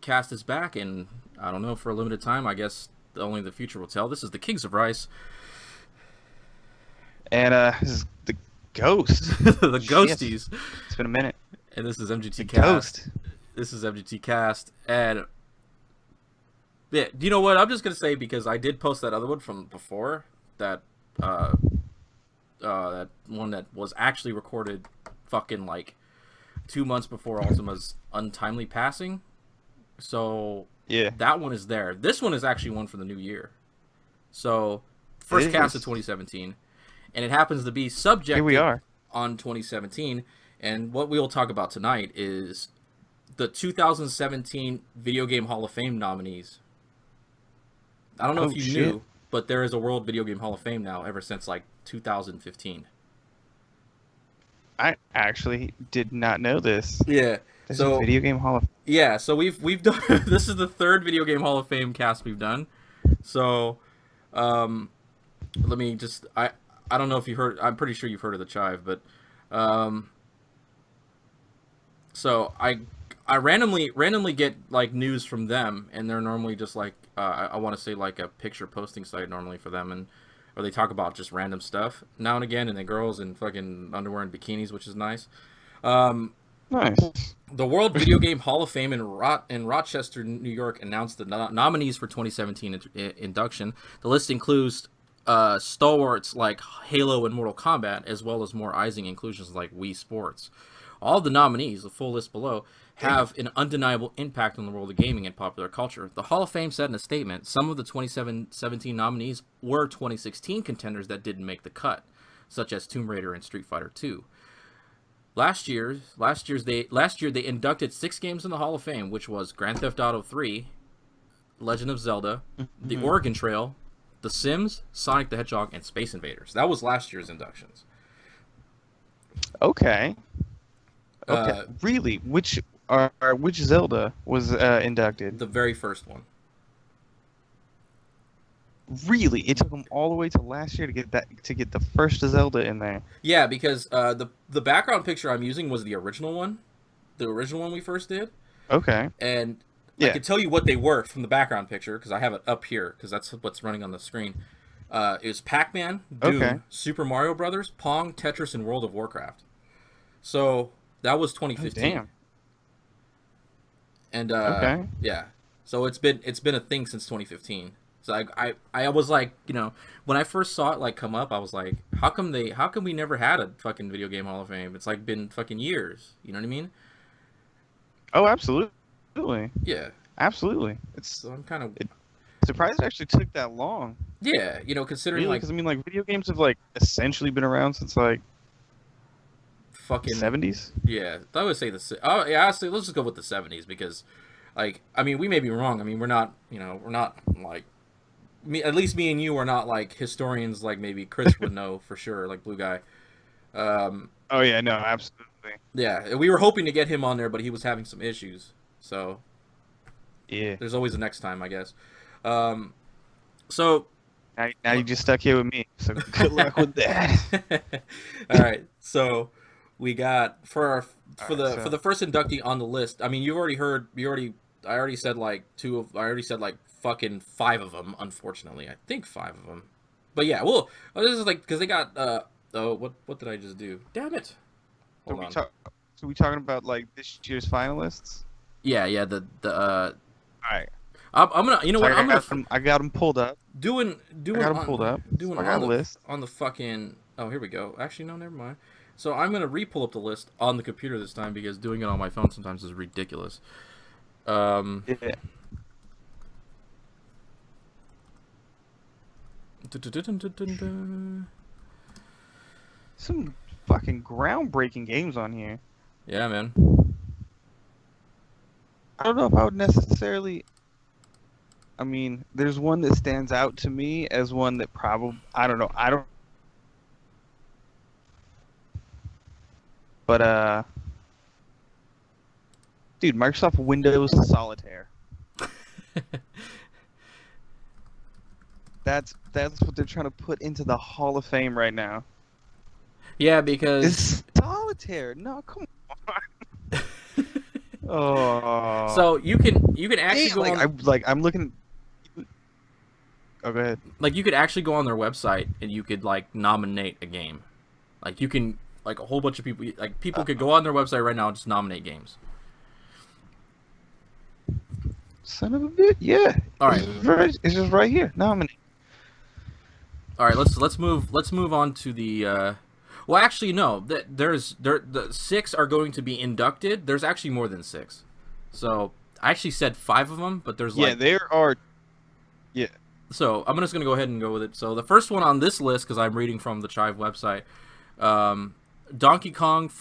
cast is back, and I don't know, for a limited time. I guess only the future will tell. This is the Kings of Rice, And this is the Ghost. the Shit. Ghosties, It's been a minute. and this is The MGT Cast. Ghost. This is MGT Cast, and yeah, you know what? I'm just gonna say, because I did post that other one from before, that that one that was actually recorded, fucking like 2 months before Ultima's untimely passing. So Yeah. that one is there. This one is actually one for the new year. So first It cast is. of 2017, and it happens to be subjected Here we are. on 2017. And what we will talk about tonight is the 2017 Video Game Hall of Fame nominees. I don't know if you knew, but there is a World Video Game Hall of Fame now ever since like 2015. I actually did not know this. Yeah. There's So a Video Game Hall of yeah, so we've done this is the third Video Game Hall of Fame cast we've done. So let me just I don't know if you heard, I'm pretty sure you've heard of the Chive, but so I randomly get like news from them, and they're normally just like I want to say like a picture posting site normally for them, and or they talk about just random stuff now and again, and the girls in fucking underwear and bikinis, which is nice. Nice. The World Video Game Hall of Fame in Rochester, New York, announced the nominees for 2017 induction. The list includes stalwarts like Halo and Mortal Kombat, as well as more Ising inclusions like Wii Sports. All of the nominees, the full list below, have an undeniable impact on the world of gaming and popular culture. The Hall of Fame said in a statement, some of the 2017 nominees were 2016 contenders that didn't make the cut, such as Tomb Raider and Street Fighter II. Last year they inducted 6 games in the Hall of Fame, which was Grand Theft Auto 3, Legend of Zelda, The Oregon Trail, The Sims, Sonic the Hedgehog, and Space Invaders. That was last year's inductions. Okay. Okay. Really? Which Zelda was inducted? The very first one. Really? It took them all the way to last year to get the first Zelda in there. Yeah, because the background picture I'm using was the original one we first did, Okay. and I Yeah. could tell you what they were from the background picture because I have it up here because that's what's running on the screen. It was Pac-Man, Doom, Okay. Super Mario Brothers, Pong, Tetris, and World of Warcraft. So that was Oh, 2015. damn. And Okay. yeah, so it's been a thing since 2015. So I was like, you know, when I first saw it like come up, I was like, how come we never had a fucking Video Game Hall of Fame? It's like been fucking years. You know what I mean? Oh, absolutely. Yeah. Absolutely. It's So I'm kind of surprised it actually took that long. yeah, you know, considering Really? like Because I mean, like, video games have like essentially been around since like fucking 70s. yeah. I would say oh yeah, honestly, let's just go with the 70s because, like, I mean, we may be wrong. I mean, we're not like at least me and you are not like historians like maybe Chris would know for sure, like Blue Guy. Oh yeah, no, absolutely. Yeah, we were hoping to get him on there, but he was having some issues. So Yeah. there's always a next time, I guess. So Now you just stuck here with me. So good luck with that. all right, so we got for Alright, the first inductee on the list. I mean, I already said like fucking 5 of them. Unfortunately, I think 5 of them. But yeah, well, this is like because they got what did I just do? Damn it! So Hold on. so we talking about like this year's finalists? Yeah, the All right. I'm gonna, you know So what, I'm gonna I got them pulled up. doing I got them pulled up. doing So I got on a list. the fucking, oh, here we go. Actually, no, never mind. So I'm gonna re-pull up the list on the computer this time because doing it on my phone sometimes is ridiculous. Yeah. Some fucking groundbreaking games on here. Yeah, man. I don't know if I would necessarily. I mean, there's one that stands out to me as one that probably I don't know. I don't. But dude, Microsoft Windows Solitaire. That's what they're trying to put into the Hall of Fame right now. Yeah, because It's Solitaire. No, come on. Oh, So you can actually damn, go on I'm looking. Oh, go ahead. like you could actually go on their website and you could like nominate a game. Like you can like a whole bunch of people like people could go on their website right now and just nominate games. Son of a bitch. Yeah. All right. It's just right here. Nominate. All right, let's move on to the well actually no, the 6 are going to be inducted. There's actually more than 6. So, I actually said 5 of them, but there's Yeah, like there are. Yeah. so I'm just gonna go ahead and go with it. So the first one on this list, because I'm reading from the Chive website, um, Donkey Kong.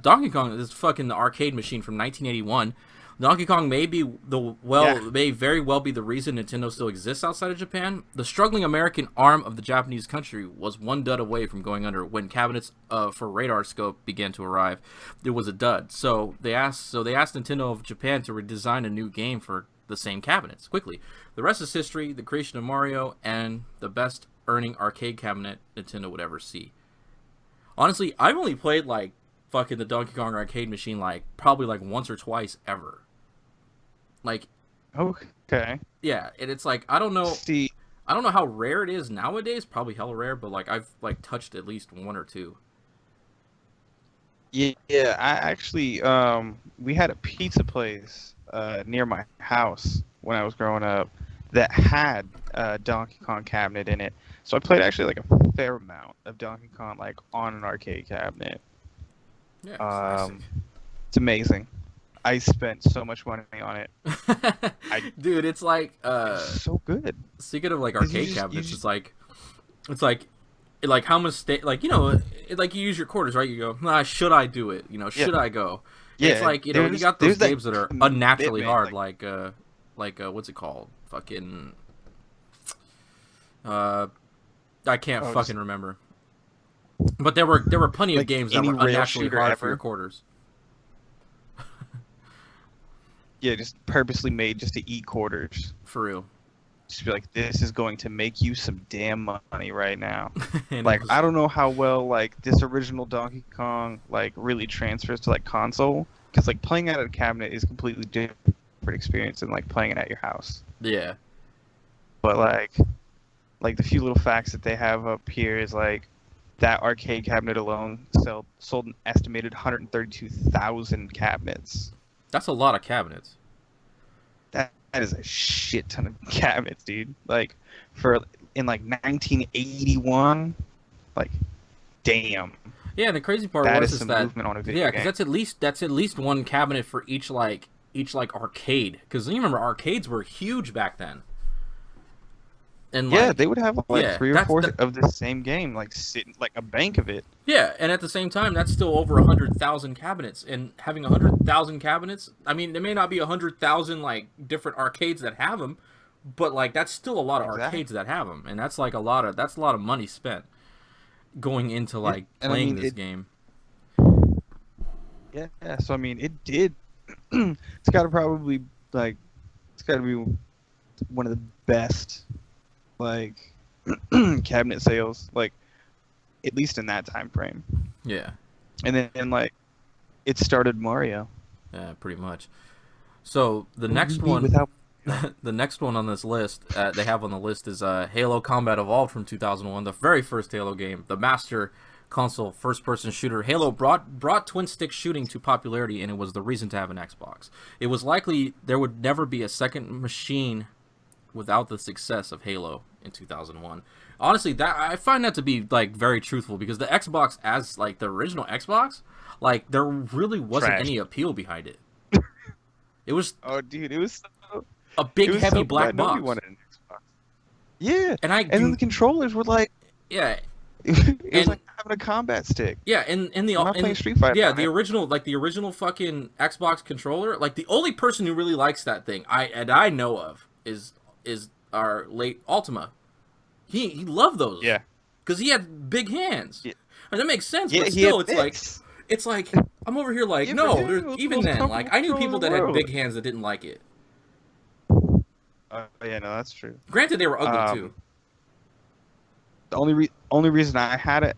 Donkey Kong is fucking the arcade machine from 1981. Donkey Kong may be may very well be the reason Nintendo still exists outside of Japan. The struggling American arm of the Japanese country was one dud away from going under when cabinets for radar scope began to arrive. It was a dud. So they asked Nintendo of Japan to redesign a new game for the same cabinets quickly. The rest is history, the creation of Mario, and the best earning arcade cabinet Nintendo would ever see. Honestly, I've only played like fucking the Donkey Kong arcade machine like probably like once or twice ever. Like, Okay. yeah, and it's like I don't know See, how rare it is nowadays. Probably hella rare, but like I've like touched at least one or two. yeah, I actually, we had a pizza place near my house when I was growing up that had a Donkey Kong cabinet in it. So I played actually like a fair amount of Donkey Kong like on an arcade cabinet. Yeah, classic. It's amazing. I spent so much money on it. Dude, it's like It's so good. speaking of like 'Cause you arcade just- cabinets, you it's like how much like like you use your quarters, right? You go, nah, should I do it? Should I go? And Yeah, it's like you got those there's that games that are unnaturally commitment, hard, like what's it called? Fucking I can't Oh, fucking remember. But there were plenty of like games that any were rail unnaturally shooter hard for ever. your quarters. Yeah, just purposely made just to eat quarters. For real. Just be like, this is going to make you some damn money right now. And Like, it was- I don't know how well like this original Donkey Kong like really transfers to like console, because like playing out of a cabinet is completely different experience than like playing it at your house. yeah. But like the few little facts that they have up here is like that arcade cabinet alone sold an estimated 132,000 cabinets. That's a lot of cabinets. That is a shit ton of cabinets, dude. Like in like 1981, like damn, Yeah, and the crazy part that was is some that movement on a video yeah, game. because that's at least one cabinet for each arcade. Because you remember arcades were huge back then. And like, Yeah, they would have like yeah, 3 or that's 4 the- of the same game, like sitting like a bank of it. yeah, and at the same time, that's still over 100,000 cabinets. And having 100,000 cabinets, I mean, there may not be 100,000 like different arcades that have them, but like that's still a lot of Exactly. arcades that have them, and that's like a lot of money spent going into like and I playing mean, this it- game. Yeah, so I mean, it did. It's got to probably like, it's got to be one of the best like cabinet sales, like at least in that time frame. Yeah. And then like, it started Mario. Yeah, pretty much. So the next Maybe one, without the next one on this list, they have on the list is Halo Combat Evolved from 2001, the very first Halo game, the master console first-person shooter. Halo brought twin-stick shooting to popularity, and it was the reason to have an Xbox. It was likely there would never be a second machine without the success of Halo in 2001. Honestly, that I find that to be like very truthful, because the Xbox, as like the original Xbox, like there really wasn't Trash. any appeal behind it. It was Oh, dude, it was so, a big, it was heavy so black bad, nobody box. wanted an Xbox. Yeah, And I and then do, the controllers were like, yeah, it was And- like having a combat stick. yeah, and the I'm not playing Street Fighter. yeah, on the it. original fucking Xbox controller, like the only person who really likes that thing, I know of, is our late Ultima. He loved those. Yeah. Because he had big hands. Yeah. And that makes sense, Yeah, but he had still, it's like I'm over here like, Yeah, no, but him, it was the even most then, like I knew comfortable people that controller in had the big hands that didn't like it. Yeah, no, that's true. Granted, they were ugly too. The only reason I had an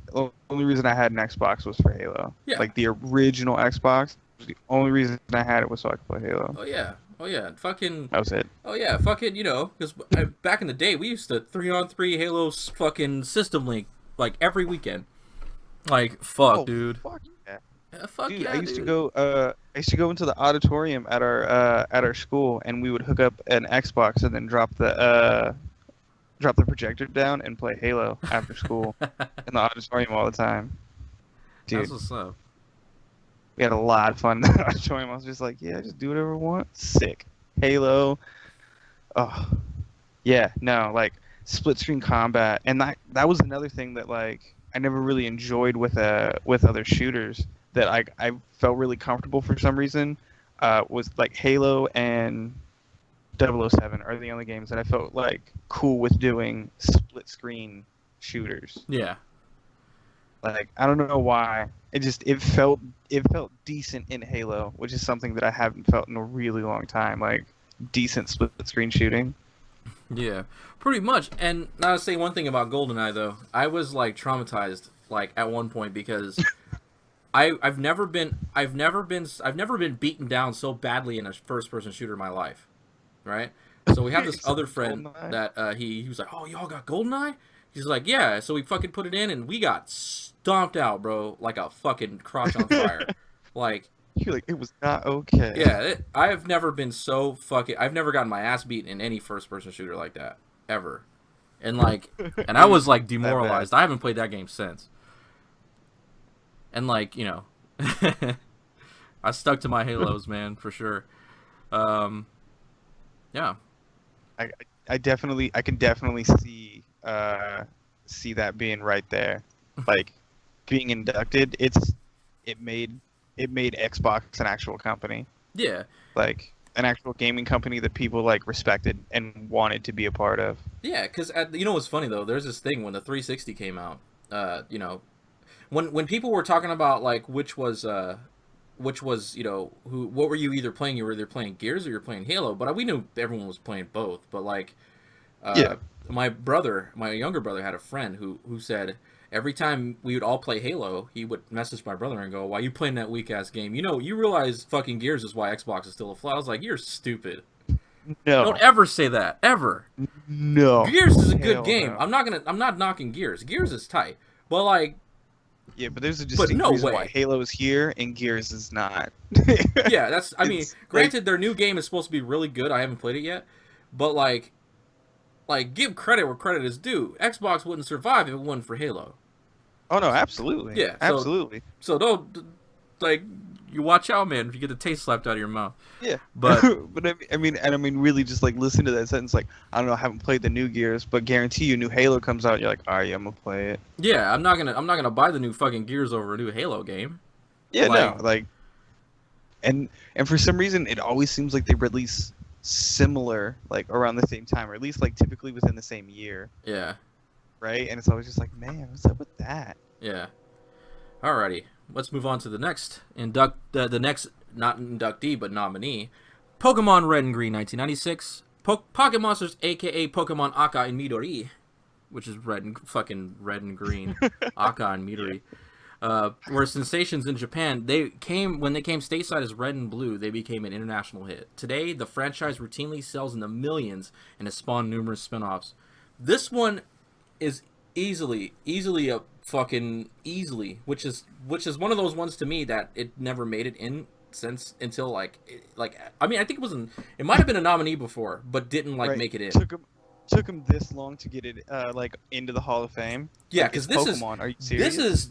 Xbox was for Halo. Yeah. Like the original Xbox, The only reason I had it was so I could play Halo. Oh yeah, oh yeah, fucking. That was it. Oh yeah, fucking. You know, because back in the day we used to 3-on-3 Halo fucking system link like every weekend. Like fuck, Oh dude. fuck yeah, Fuck dude! yeah, I used to dude. go. I used to go into the auditorium at our school, and we would hook up an Xbox and then drop the projector down and play Halo after school in the auditorium all the time. That's Dude, what's up. we had a lot of fun in the auditorium. I was just like, yeah, just do whatever I want. Sick. Halo. Oh, yeah, no, like split screen combat, and that was another thing that like I never really enjoyed with other shooters that I felt really comfortable for some reason. Was like Halo and 007 are the only games that I felt like cool with doing split screen shooters. Yeah. Like I don't know why. It felt decent in Halo, which is something that I haven't felt in a really long time. Like decent split screen shooting. Yeah, pretty much. And now to say one thing about GoldenEye though, I was like traumatized like at one point because I've never been beaten down so badly in a first person shooter in my life, right? So we have this Except other for friend GoldenEye. that he was like, oh y'all got GoldenEye? He's like, yeah. So we fucking put it in and we got stomped out, bro, like a fucking crotch on fire, like. You're like, it was not okay. Yeah, I've never been so fucking. I've never gotten my ass beaten in any first-person shooter like that ever, and like, and I was like That bad. demoralized. I haven't played that game since, and like you know, I stuck to my Halos, man, for sure. Um, yeah, I I can definitely see that being right there. Like being inducted, it made it made Xbox an actual company. yeah, Like an actual gaming company that people like respected and wanted to be a part of. yeah. Because you know what's funny though? There's this thing when the 360 came out. You know, when people were talking about like which was you know who what were you either playing? You were either playing Gears or you're playing Halo. But we knew everyone was playing both. But like Yeah. uh, my younger brother had a friend who said every time we would all play Halo, he would message my brother and go, "Why you playing that weak ass game? You know, you realize fucking Gears is why Xbox is still afloat." I was like, "You're stupid. Don't No. ever say that ever. No. Gears is a good Hell game. no. I'm not knocking Gears. Gears is tight, but like, Yeah, but there's a but distinct no reason why way. Halo is here and Gears is not. Yeah, that's. I mean, It's like, granted, their new game is supposed to be really good. I haven't played it yet, but like give credit where credit is due. Xbox wouldn't survive if it wasn't for Halo. oh no, absolutely, Yeah, absolutely. so don't like you watch out, man. If you get the taste slapped out of your mouth. Yeah, But but I mean, really, just like listen to that sentence. Like, I don't know, I haven't played the new Gears, but guarantee you, new Halo comes out, you're like, all right, yeah, I'm gonna play it. yeah, I'm not gonna buy the new fucking Gears over a new Halo game. Yeah, Like, no, like, and for some reason, it always seems like they release similar, like around the same time, or at least like typically within the same year, yeah, right? And it's always just like, man, what's up with that? yeah. Alrighty, let's move on to the next the next not inductee but nominee, Pokemon Red and Green 1996, Pocket Monsters aka Pokemon Aka and Midori, which is fucking red and green, Aka and Midori. Were sensations in Japan. When they came stateside as Red and Blue, they became an international hit. Today, the franchise routinely sells in the millions and has spawned numerous spin-offs. This one is easily a fucking easily, which is one of those ones to me that it never made it in since until like I mean I think it might have been a nominee before but didn't like Right. make it in. Took him this long to get it like into the Hall of Fame. Yeah, Like, because it's Pokemon. Are you serious?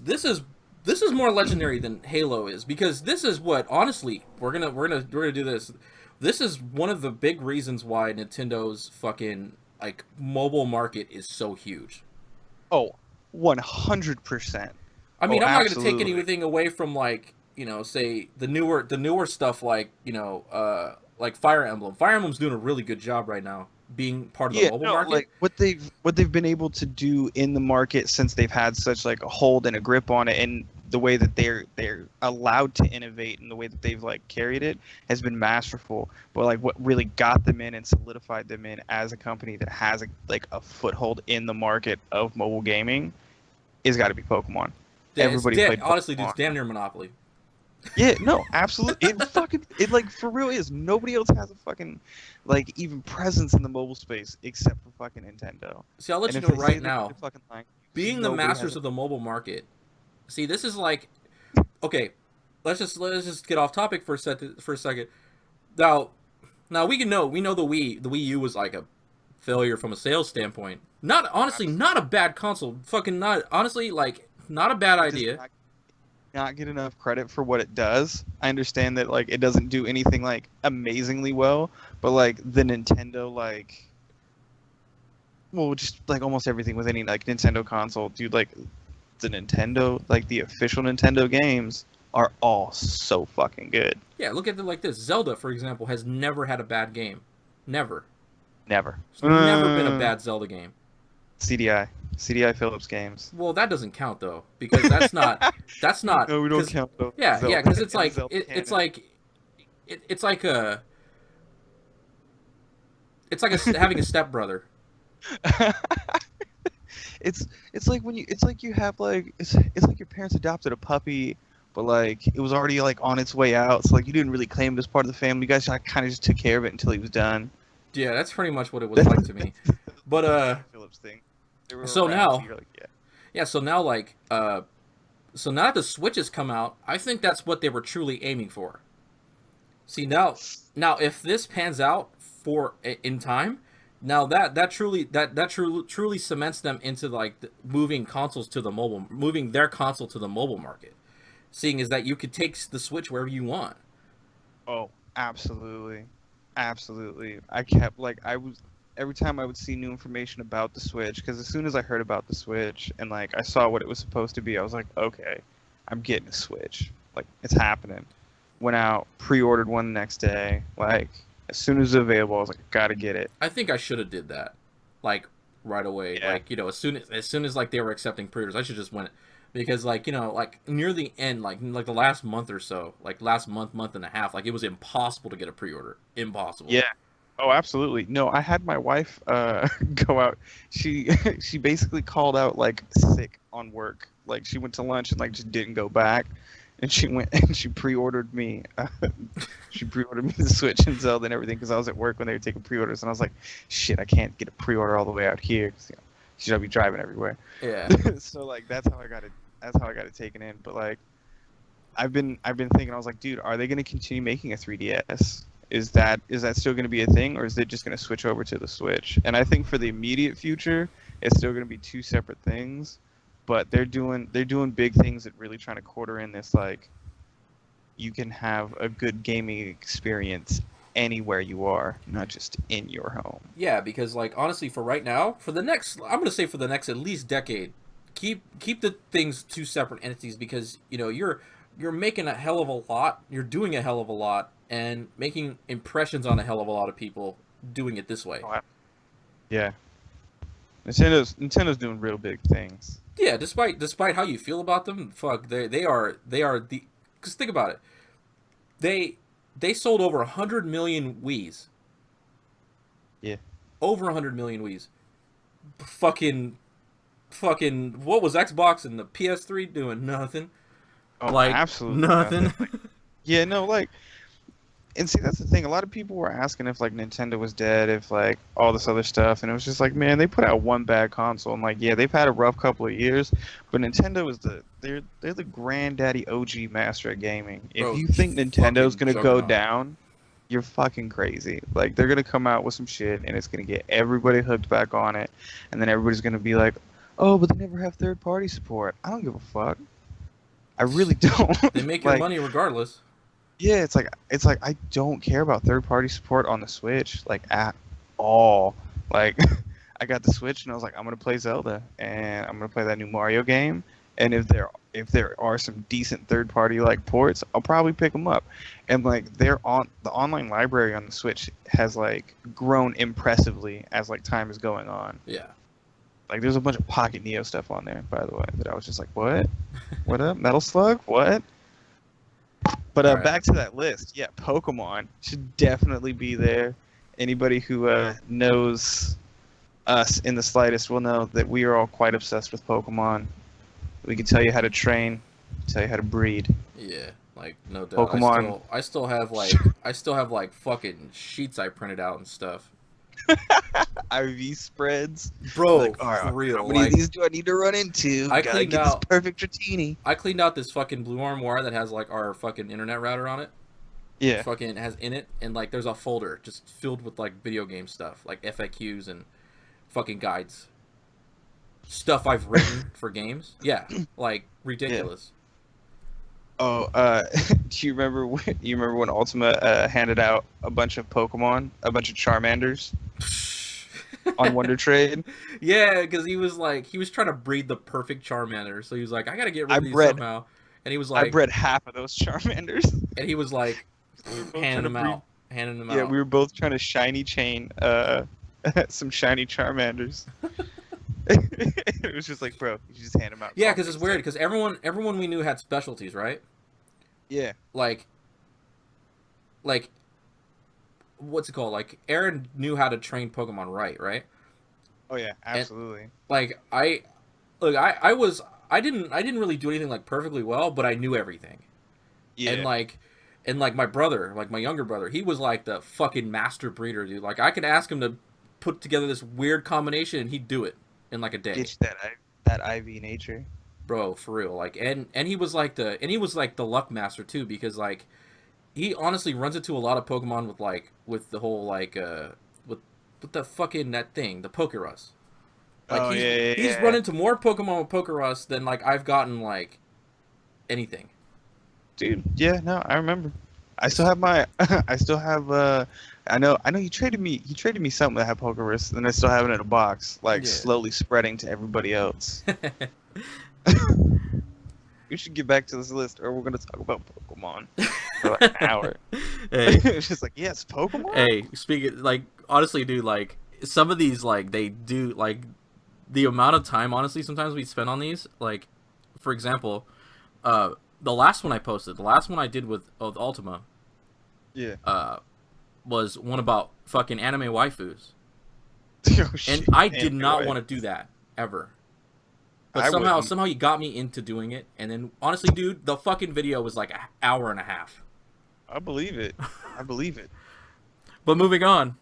this is more legendary than Halo is because this is what honestly we're gonna do this. This is one of the big reasons why Nintendo's fucking like mobile market is so huge. Oh, 100%. I mean, Oh, I'm not gonna take absolutely. anything away from like you know say the newer stuff like you know like Fire Emblem. Fire Emblem's doing a really good job right now being part of the Yeah, mobile no, market. like what they've been able to do in the market since they've had such like a hold and a grip on it, and the way that they're allowed to innovate and the way that they've like carried it has been masterful. But like what really got them in and solidified them in as a company that has a foothold in the market of mobile gaming is got to be Pokemon. Everybody played Honestly, dude, Pokemon. it's damn near Monopoly. Yeah, no, absolutely. It like for real is. Nobody else has a fucking like even presence in the mobile space except for fucking Nintendo. See, I'll let And you if know they say right they're now, fucking lying, being the nobody has masters a. of the mobile market. See, this is like okay. Let's just get off topic for a second. Now, we know the Wii U was like a failure from a sales standpoint. Not honestly, not a bad console. Fucking not honestly, like not a bad It does idea. not get enough credit for what it does. I understand that like it doesn't do anything like amazingly well, but like the Nintendo like well just like almost everything with any like Nintendo console, dude, like the Nintendo like the official Nintendo games are all so fucking good. Yeah, look at it like this. Zelda, for example, has never had a bad game. Never. Never. There's never been a bad Zelda game. CDI Philips games. Well, that doesn't count though, because that's not No, we don't because count those yeah, Zelda because it's in the like Zelda it's canon. like it's like a having a stepbrother. It's like when it's like you have like it's like your parents adopted a puppy, but like it was already like on its way out, so like you didn't really claim it as part of the family. You guys kind of just took care of it until he was done. Yeah, that's pretty much what it was That's like to me. the But CDI Phillips thing. They were so around, so now you're like, yeah. yeah, so now like so now that the Switch has come out, I think that's what they were truly aiming for. See now if this pans out for in time, now that truly cements them into like moving their console to the mobile market. Seeing is that you could take the Switch wherever you want. Oh, absolutely, absolutely. I kept like I was every time I would see new information about the Switch, because as soon as I heard about the Switch and like I saw what it was supposed to be, I was like, okay, I'm getting a Switch. Like it's happening. Went out, pre-ordered one the next day. Like as soon as it was available, I was like, I gotta get it. I think I should have did that, like right away. Yeah. Like as soon as like they were accepting pre-orders, I should just went because like like near the end, like the last month or so, like last month and a half, like it was impossible to get a pre-order. Impossible. Yeah. Oh, absolutely. No, I had my wife go out. She she basically called out like sick on work. Like she went to lunch and like just didn't go back. And she went and she pre-ordered me. She pre-ordered me the Switch and Zelda and everything because I was at work when they were taking pre-orders and I was like, shit, I can't get a pre-order all the way out here because she'll be driving everywhere. Yeah. So like that's how I got it. That's how I got it taken in. But like I've been thinking, I was like, dude, are they going to continue making a 3DS? Is that still going to be a thing, or is it just going to switch over to the Switch? And I think for the immediate future, it's still going to be two separate things. But they're doing big things that really trying to quarter in this like you can have a good gaming experience anywhere you are, not just in your home. Yeah, because like honestly, for right now, I'm gonna say for the next at least decade, keep the things two separate entities because you're making a hell of a lot, you're doing a hell of a lot, and making impressions on a hell of a lot of people doing it this way. Oh, yeah, Nintendo's doing real big things. Yeah, despite how you feel about them, fuck, they are the. Because think about it, they sold over 100 million Wii's. Yeah. Over 100 million Wii's. Fucking, what was Xbox and the PS3 doing? Nothing. Oh, Like absolutely nothing. nothing. Yeah, no, like, and see, that's the thing. A lot of people were asking if like Nintendo was dead, if like all this other stuff, and it was just like, man, they put out one bad console, and like, yeah, they've had a rough couple of years, but Nintendo is they're the granddaddy OG master at gaming. If Bro, you think Nintendo's fucking gonna go juggernaut. down, you're fucking crazy. Like they're gonna come out with some shit, and it's gonna get everybody hooked back on it, and then everybody's gonna be like, oh, but they never have third party support. I don't give a fuck. I really don't. They make your Like, money regardless. yeah, it's like I don't care about third party support on the Switch like at all. Like I got the Switch and I was like I'm gonna play Zelda and I'm gonna play that new Mario game. And if there are some decent third party like ports, I'll probably pick them up. And like the online library on the Switch has like grown impressively as like time is going on. Yeah. Like there's a bunch of Pocket Neo stuff on there, by the way, that I was just like, what? What up, Metal Slug? What? But All right. back to that list. Yeah, Pokemon should definitely be there. Anybody who knows us in the slightest will know that we are all quite obsessed with Pokemon. We can tell you how to train, tell you how to breed. Yeah. Like, no doubt. Pokemon. I still have like fucking sheets I printed out and stuff. IV spreads. Bro, Like, all right, for real. how many Like, of these do I need to run into? I Gotta cleaned get this out perfect Dratini. I cleaned out this fucking Blue Armoire that has like our fucking internet router on it. Yeah. Fucking has in it, and like there's a folder just filled with like video game stuff, like FAQs and fucking guides. Stuff I've written for games. Yeah, like ridiculous. Oh, do you remember when Ultima handed out a bunch of Pokemon, a bunch of Charmanders on Wonder Trade? Yeah, because he was trying to breed the perfect Charmander, so he was like, I gotta get rid of these bred somehow, and he was I like, bred half of those Charmanders. and he was like, handing them out. Yeah, we were both trying to shiny chain some shiny Charmanders. It was just like, bro, you just hand them out. Yeah, because it's weird, because everyone we knew had specialties, right? Yeah. Like, what's it called? Like, Aaron knew how to train Pokemon right? Oh yeah, absolutely. And, like, I didn't really do anything like perfectly well, but I knew everything. Yeah. And my brother, like my younger brother, he was like the fucking master breeder, dude. Like, I could ask him to put together this weird combination, and he'd do it in like a day. Ditch that IV nature. Bro, for real. Like, and he was like the luck master too, because like he honestly runs into a lot of Pokemon with the whole like with the fucking that thing, the Pokerus. Like, he's run into more Pokemon with Pokerus than like I've gotten like anything. Dude, yeah, no, I remember. I still have I know you traded me something that had Pokerus, and I still have it in a box, like slowly spreading to everybody else. We should get back to this list, or we're gonna talk about Pokemon for like an hour. Hey. It's just like, yes, Pokemon. Hey, speaking, like, honestly, dude, like some of these, like, they do, like, the amount of time, honestly, sometimes we spend on these, like, for example, the last one I posted, the last one I did with Ultima, was one about fucking anime waifus. Oh, shit, and I did not want to do that ever. But somehow you got me into doing it, and then honestly, dude, the fucking video was like an hour and a half. I believe it. But moving on.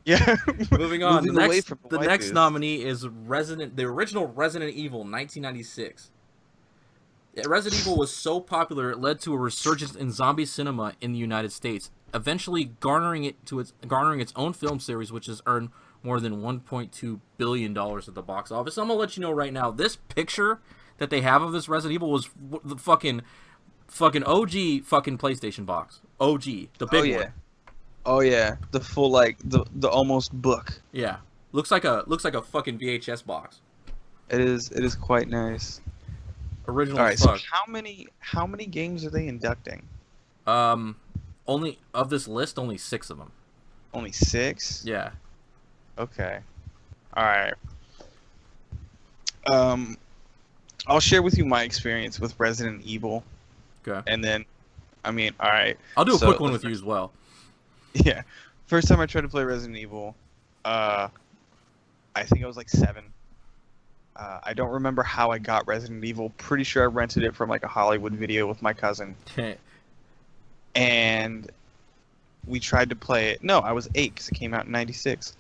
Yeah. Moving on. The next nominee is the original Resident Evil, 1996. Resident Evil was so popular it led to a resurgence in zombie cinema in the United States, eventually garnering its own film series, which has earned more than $1.2 billion at the box office. I'm gonna let you know right now, this picture that they have of this Resident Evil was the fucking OG fucking PlayStation box. OG, the big one. Oh yeah, the full, like the almost book. Yeah, looks like a fucking VHS box. It is quite nice. Original. All right, so how many games are they inducting? Only of this list, only 6 of them. Only 6? Yeah. Okay. All right. I'll share with you my experience with Resident Evil. Okay. And then, I mean, all right. I'll do a quick one with you as well. Yeah. First time I tried to play Resident Evil, I think I was like 7. I don't remember how I got Resident Evil. Pretty sure I rented it from like a Hollywood video with my cousin. And we tried to play it. No, I was 8 because it came out in 96.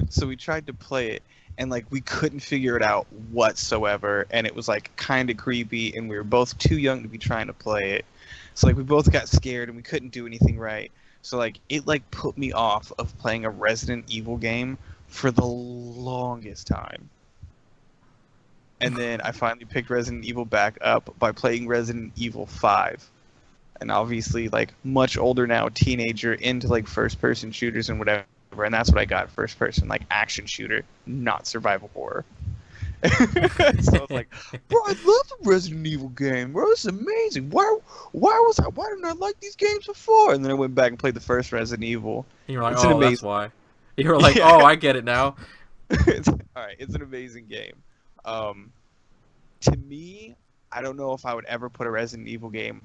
So we tried to play it, and like we couldn't figure it out whatsoever, and it was like kind of creepy, and we were both too young to be trying to play it. So like we both got scared, and we couldn't do anything right. So like it like put me off of playing a Resident Evil game for the longest time. And then I finally picked Resident Evil back up by playing Resident Evil 5. And obviously, like, much older now, teenager, into, like, first-person shooters and whatever. And that's what I got, first-person, like, action shooter, not survival horror. So I was like, bro, I love the Resident Evil game, bro. It's amazing. Why didn't I like these games before? And then I went back and played the first Resident Evil. And you're like, oh, that's why. You're like, oh, I get it now. Alright, it's an amazing game. To me, I don't know if I would ever put a Resident Evil game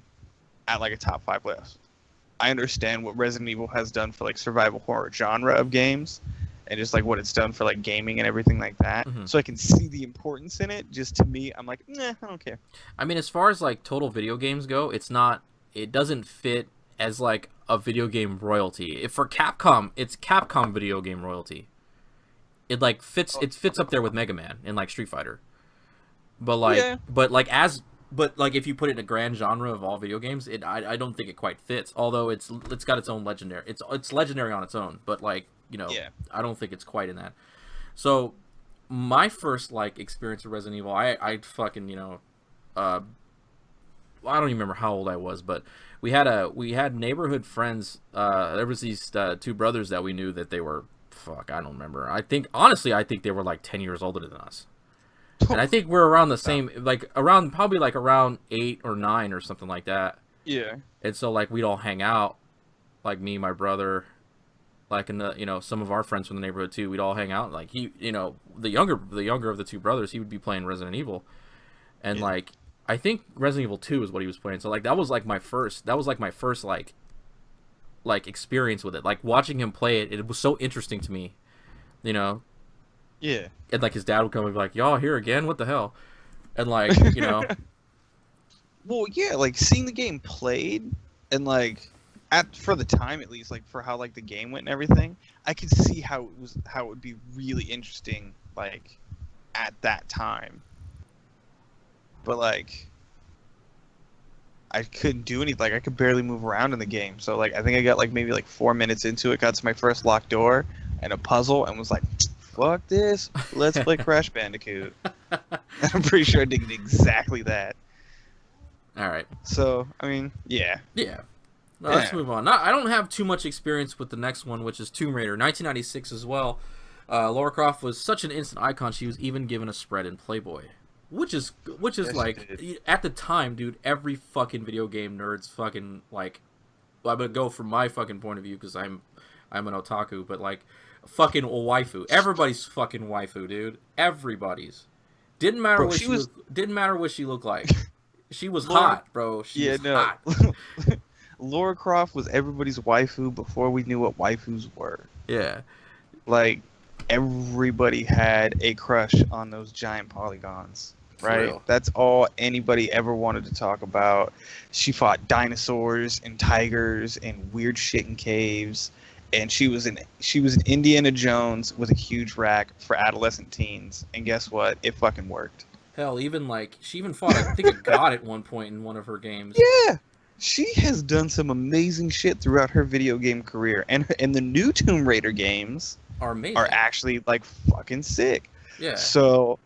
at like a top 5 list. I understand what Resident Evil has done for like survival horror genre of games, and just like what it's done for like gaming and everything like that. Mm-hmm. So I can see the importance in it. Just to me, I'm like, nah, I don't care. I mean, as far as like total video games go, it's not it doesn't fit as like a video game royalty. If for Capcom, it's Capcom video game royalty. It like fits up there with Mega Man and like Street Fighter. But like Yeah. but like if you put it in a grand genre of all video games, I don't think it quite fits. Although it's got its own legendary. It's legendary on its own, but like, Yeah. I don't think it's quite in that. So my first like experience with Resident Evil, I fucking, I don't even remember how old I was, but we had neighborhood friends. There was these two brothers that we knew that they were, I don't remember. I think they were like 10 years older than us. And I think we're around the same, probably around 8 or 9 or something like that. Yeah. And so like we'd all hang out, like me, my brother, like in the some of our friends from the neighborhood too. We'd all hang out. Like he, the younger of the two brothers, he would be playing Resident Evil, and like I think Resident Evil 2 is what he was playing. So like that was like my first like experience with it. Like watching him play it, it was so interesting to me, Yeah. And like his dad would come and be like, "Y'all here again? What the hell?" And like Well, yeah, like seeing the game played and like for the time at least, like for how like the game went and everything, I could see how it would be really interesting like at that time. But like I couldn't do anything. Like I could barely move around in the game. So like I think I got like maybe like 4 minutes into it, got to my first locked door and a puzzle, and was like, "Fuck this! Let's play Crash Bandicoot." I'm pretty sure I did exactly that. All right. So I mean, yeah. Yeah. No, let's move on. I don't have too much experience with the next one, which is Tomb Raider, 1996 as well. Lara Croft was such an instant icon. She was even given a spread in Playboy, which is Yes, like at the time, dude. Every fucking video game nerd's fucking like. Well, I'm gonna go from my fucking point of view because I'm an otaku, but like fucking a waifu. Everybody's fucking waifu, dude. Everybody's. Didn't matter what she was. Didn't matter what she looked like. She was hot, bro. She was hot. Lara Croft was everybody's waifu before we knew what waifus were. Yeah. Like, everybody had a crush on those giant polygons, right? That's all anybody ever wanted to talk about. She fought dinosaurs and tigers and weird shit in caves, and she was an Indiana Jones with a huge rack for adolescent teens. And guess what? It fucking worked. Hell, even like she even fought, I think, a god at one point in one of her games. Yeah. She has done some amazing shit throughout her video game career, and the new Tomb Raider games are amazing. Are actually like fucking sick. Yeah. So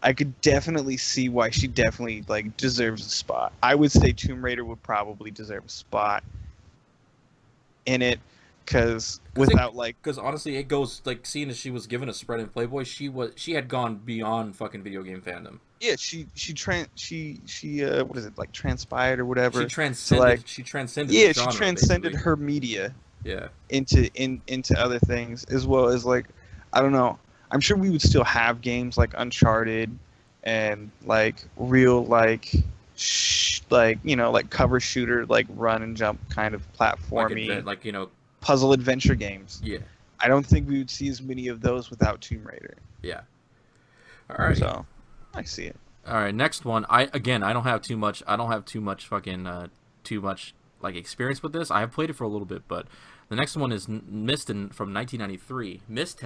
I could definitely see why she definitely like deserves a spot. I would say Tomb Raider would probably deserve a spot in it, because honestly, it goes like, seeing as she was given a spread in Playboy, she had gone beyond fucking video game fandom. Yeah, she what is it, like, transpired or whatever. She transcended. She transcended. Yeah, genre, she transcended basically. her media. Yeah. Into other things, as well as like, I don't know. I'm sure we would still have games like Uncharted and like real like like cover shooter, like run and jump kind of platformy, like puzzle adventure games. Yeah. I don't think we would see as many of those without Tomb Raider. Yeah. All right. So I see it. All right, next one. I don't have too much like experience with this. I have played it for a little bit, but the next one is Myst from 1993. Myst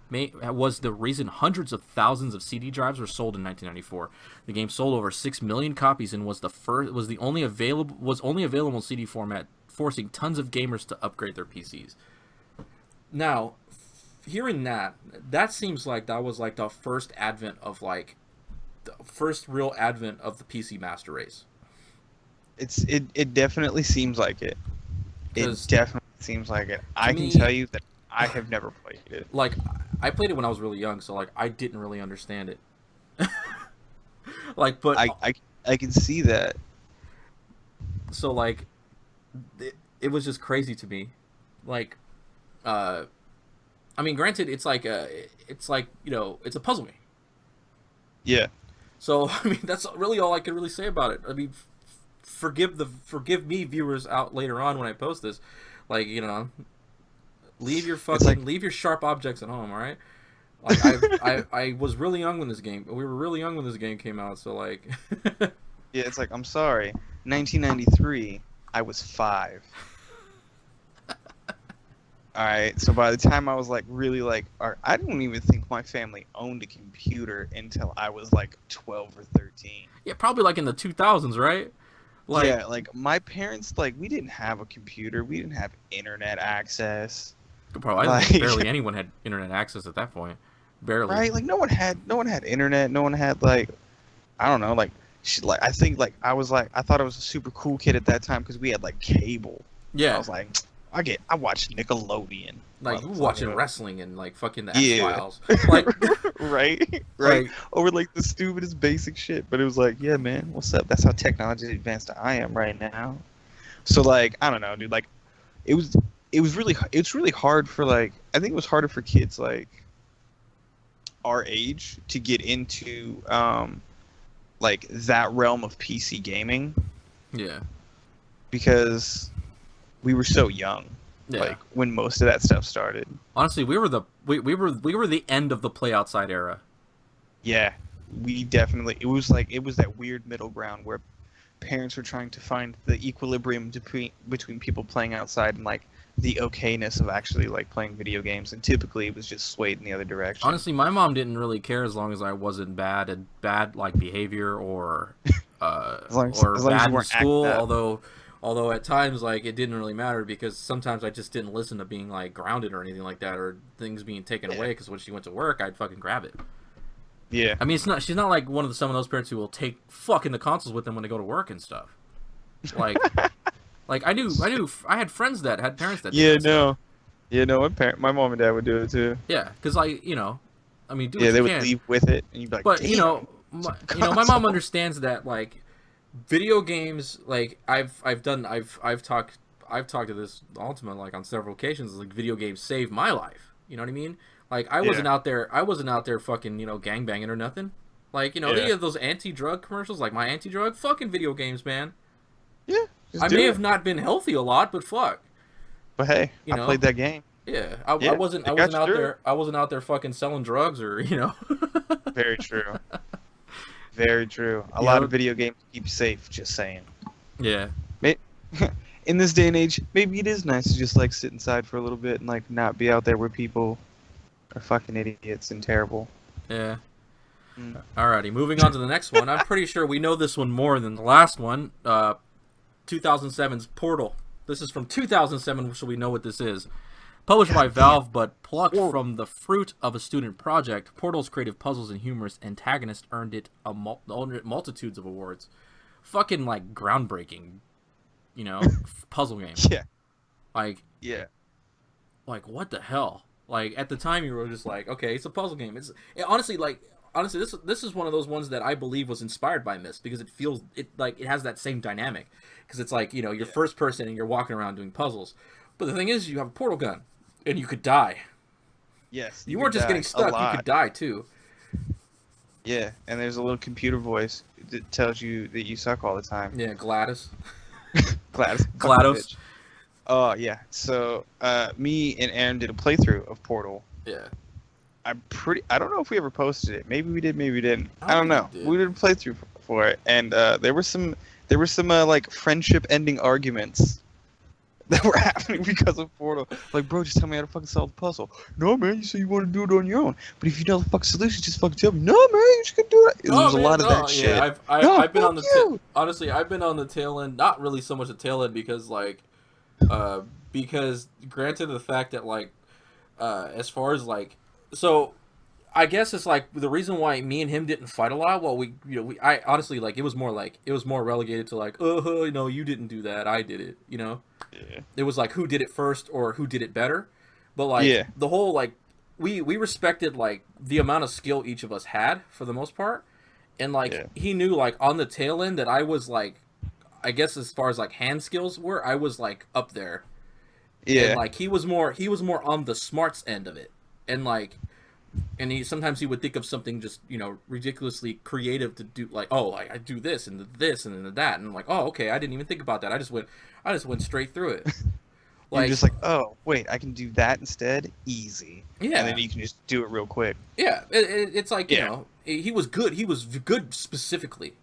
was the reason hundreds of thousands of CD drives were sold in 1994. The game sold over 6 million copies and was only available in CD format, forcing tons of gamers to upgrade their PCs. Now, hearing that seems like that was like the first real advent of the PC Master Race. It definitely seems like it. It definitely seems like it. I can tell you that I have never played it. Like, I played it when I was really young, so like I didn't really understand it. Like, but I can see that. So like, it was just crazy to me. Like, I mean, granted, it's like it's a puzzle game. Yeah. So I mean, that's really all I can really say about it. I mean, forgive me, viewers out later on when I post this. Like, leave your sharp objects at home. All right. Like I was really young when this game. We were really young when this game came out. So like. Yeah, it's like, I'm sorry, 1993. I was 5. All right, so by the time I was like really like, I don't even think my family owned a computer until I was like 12 or 13. Yeah, probably like in the 2000s, right? Like, Yeah, like my parents, like we didn't have a computer, we didn't have internet access, probably I think like barely anyone had internet access at that point. Barely. right, like no one had internet, no one had like I don't know, like like I think like I thought I was a super cool kid at that time because we had like cable. I Yeah. was like, I watched Nickelodeon. Like you watching wrestling and like fucking the Yeah. X-Files. Like right, like over like the stupidest basic shit. But it was like, yeah, man, what's up? That's how technology advanced I am right now. So like, I don't know, dude. Like, it was it's really hard for like I think it was harder for kids like our age to get into like that realm of PC gaming yeah. because we were so young. Yeah. Like when most of that stuff started. Honestly, we were the end of the play outside era. Yeah, we definitely. It was that weird middle ground where parents were trying to find the equilibrium between people playing outside and like the okayness of actually like playing video games, and typically it was just swayed in the other direction. Honestly, my mom didn't really care as long as I wasn't bad like behavior or as long as bad you in weren't school. acting up. Although at times like it didn't really matter because sometimes I just didn't listen to being like grounded or anything like that or things being taken away because when she went to work I'd fucking grab it. Yeah, I mean she's not like some of those parents who will take fucking the consoles with them when they go to work and stuff. Like like I had friends that had parents that did that stuff. Yeah, no, my mom and dad would do it too. Yeah, because like I mean, do Yeah, what they you would can. leave with it, and you'd be like, But damn, my mom console. understands that like video games. Like I've talked to this Ultima like on several occasions. Like video games saved my life. You know what I mean? Like I wasn't out there fucking gangbanging or nothing. Like they have those anti-drug commercials. Like my anti-drug fucking video games, man. Yeah, I may have not been healthy a lot, but fuck. But hey, I played that game. Yeah, I wasn't out there. I wasn't out there fucking selling drugs or Very true. Very true. A lot of video games keep you safe. Just saying. Yeah. In this day and age, maybe it is nice to just like sit inside for a little bit and like not be out there where people are fucking idiots and terrible. Yeah. Alrighty, moving on to the next one. I'm pretty sure we know this one more than the last one. 2007's Portal. This is from 2007, so we know what this is. Published by Valve, but plucked from the fruit of a student project, Portal's creative puzzles and humorous antagonist earned it multitudes of awards. Fucking, like, groundbreaking, puzzle game. Yeah. Like, yeah. Like, what the hell? Like, at the time, you were just like, okay, it's a puzzle game. Honestly, this is one of those ones that I believe was inspired by Myst, because it has that same dynamic. Because it's like, you're first person and you're walking around doing puzzles. But the thing is, you have a portal gun. And you could die. Yes. You weren't just getting stuck, you could die too. Yeah, and there's a little computer voice that tells you that you suck all the time. Yeah, GLaDOS. GLaDOS. Oh, yeah. So, me and Aaron did a playthrough of Portal. Yeah. I don't know if we ever posted it. Maybe we did, maybe we didn't. I don't know. We did a playthrough for it, and there were some like friendship ending arguments that were happening because of Portal. Like, bro, just tell me how to fucking solve the puzzle. No, man, you say you want to do it on your own. But if you know the fucking solution, just fucking tell me. No, man, you just gonna do it. There's a lot of that shit. Yeah, I've been on the honestly, I've been on the tail end. Not really so much the tail end because because granted the fact that like, as far as like, so. I guess it's like the reason why me and him didn't fight a lot. Well, I honestly like it was more relegated to like, you didn't do that, I did it. Yeah. It was like who did it first or who did it better. But like the whole like we respected like the amount of skill each of us had for the most part, and like he knew like on the tail end that I was like, I guess as far as like hand skills were, I was like up there. Yeah. And like he was more on the smarts end of it, and like. And sometimes he would think of something just ridiculously creative to do, like, oh, I do this and this and then that, and I'm like, oh, okay, I didn't even think about that. I just went straight through it. Like, you're just like, oh, wait, I can do that instead, easy. Yeah, and then you can just do it real quick. Yeah, it's like he was good. He was good specifically.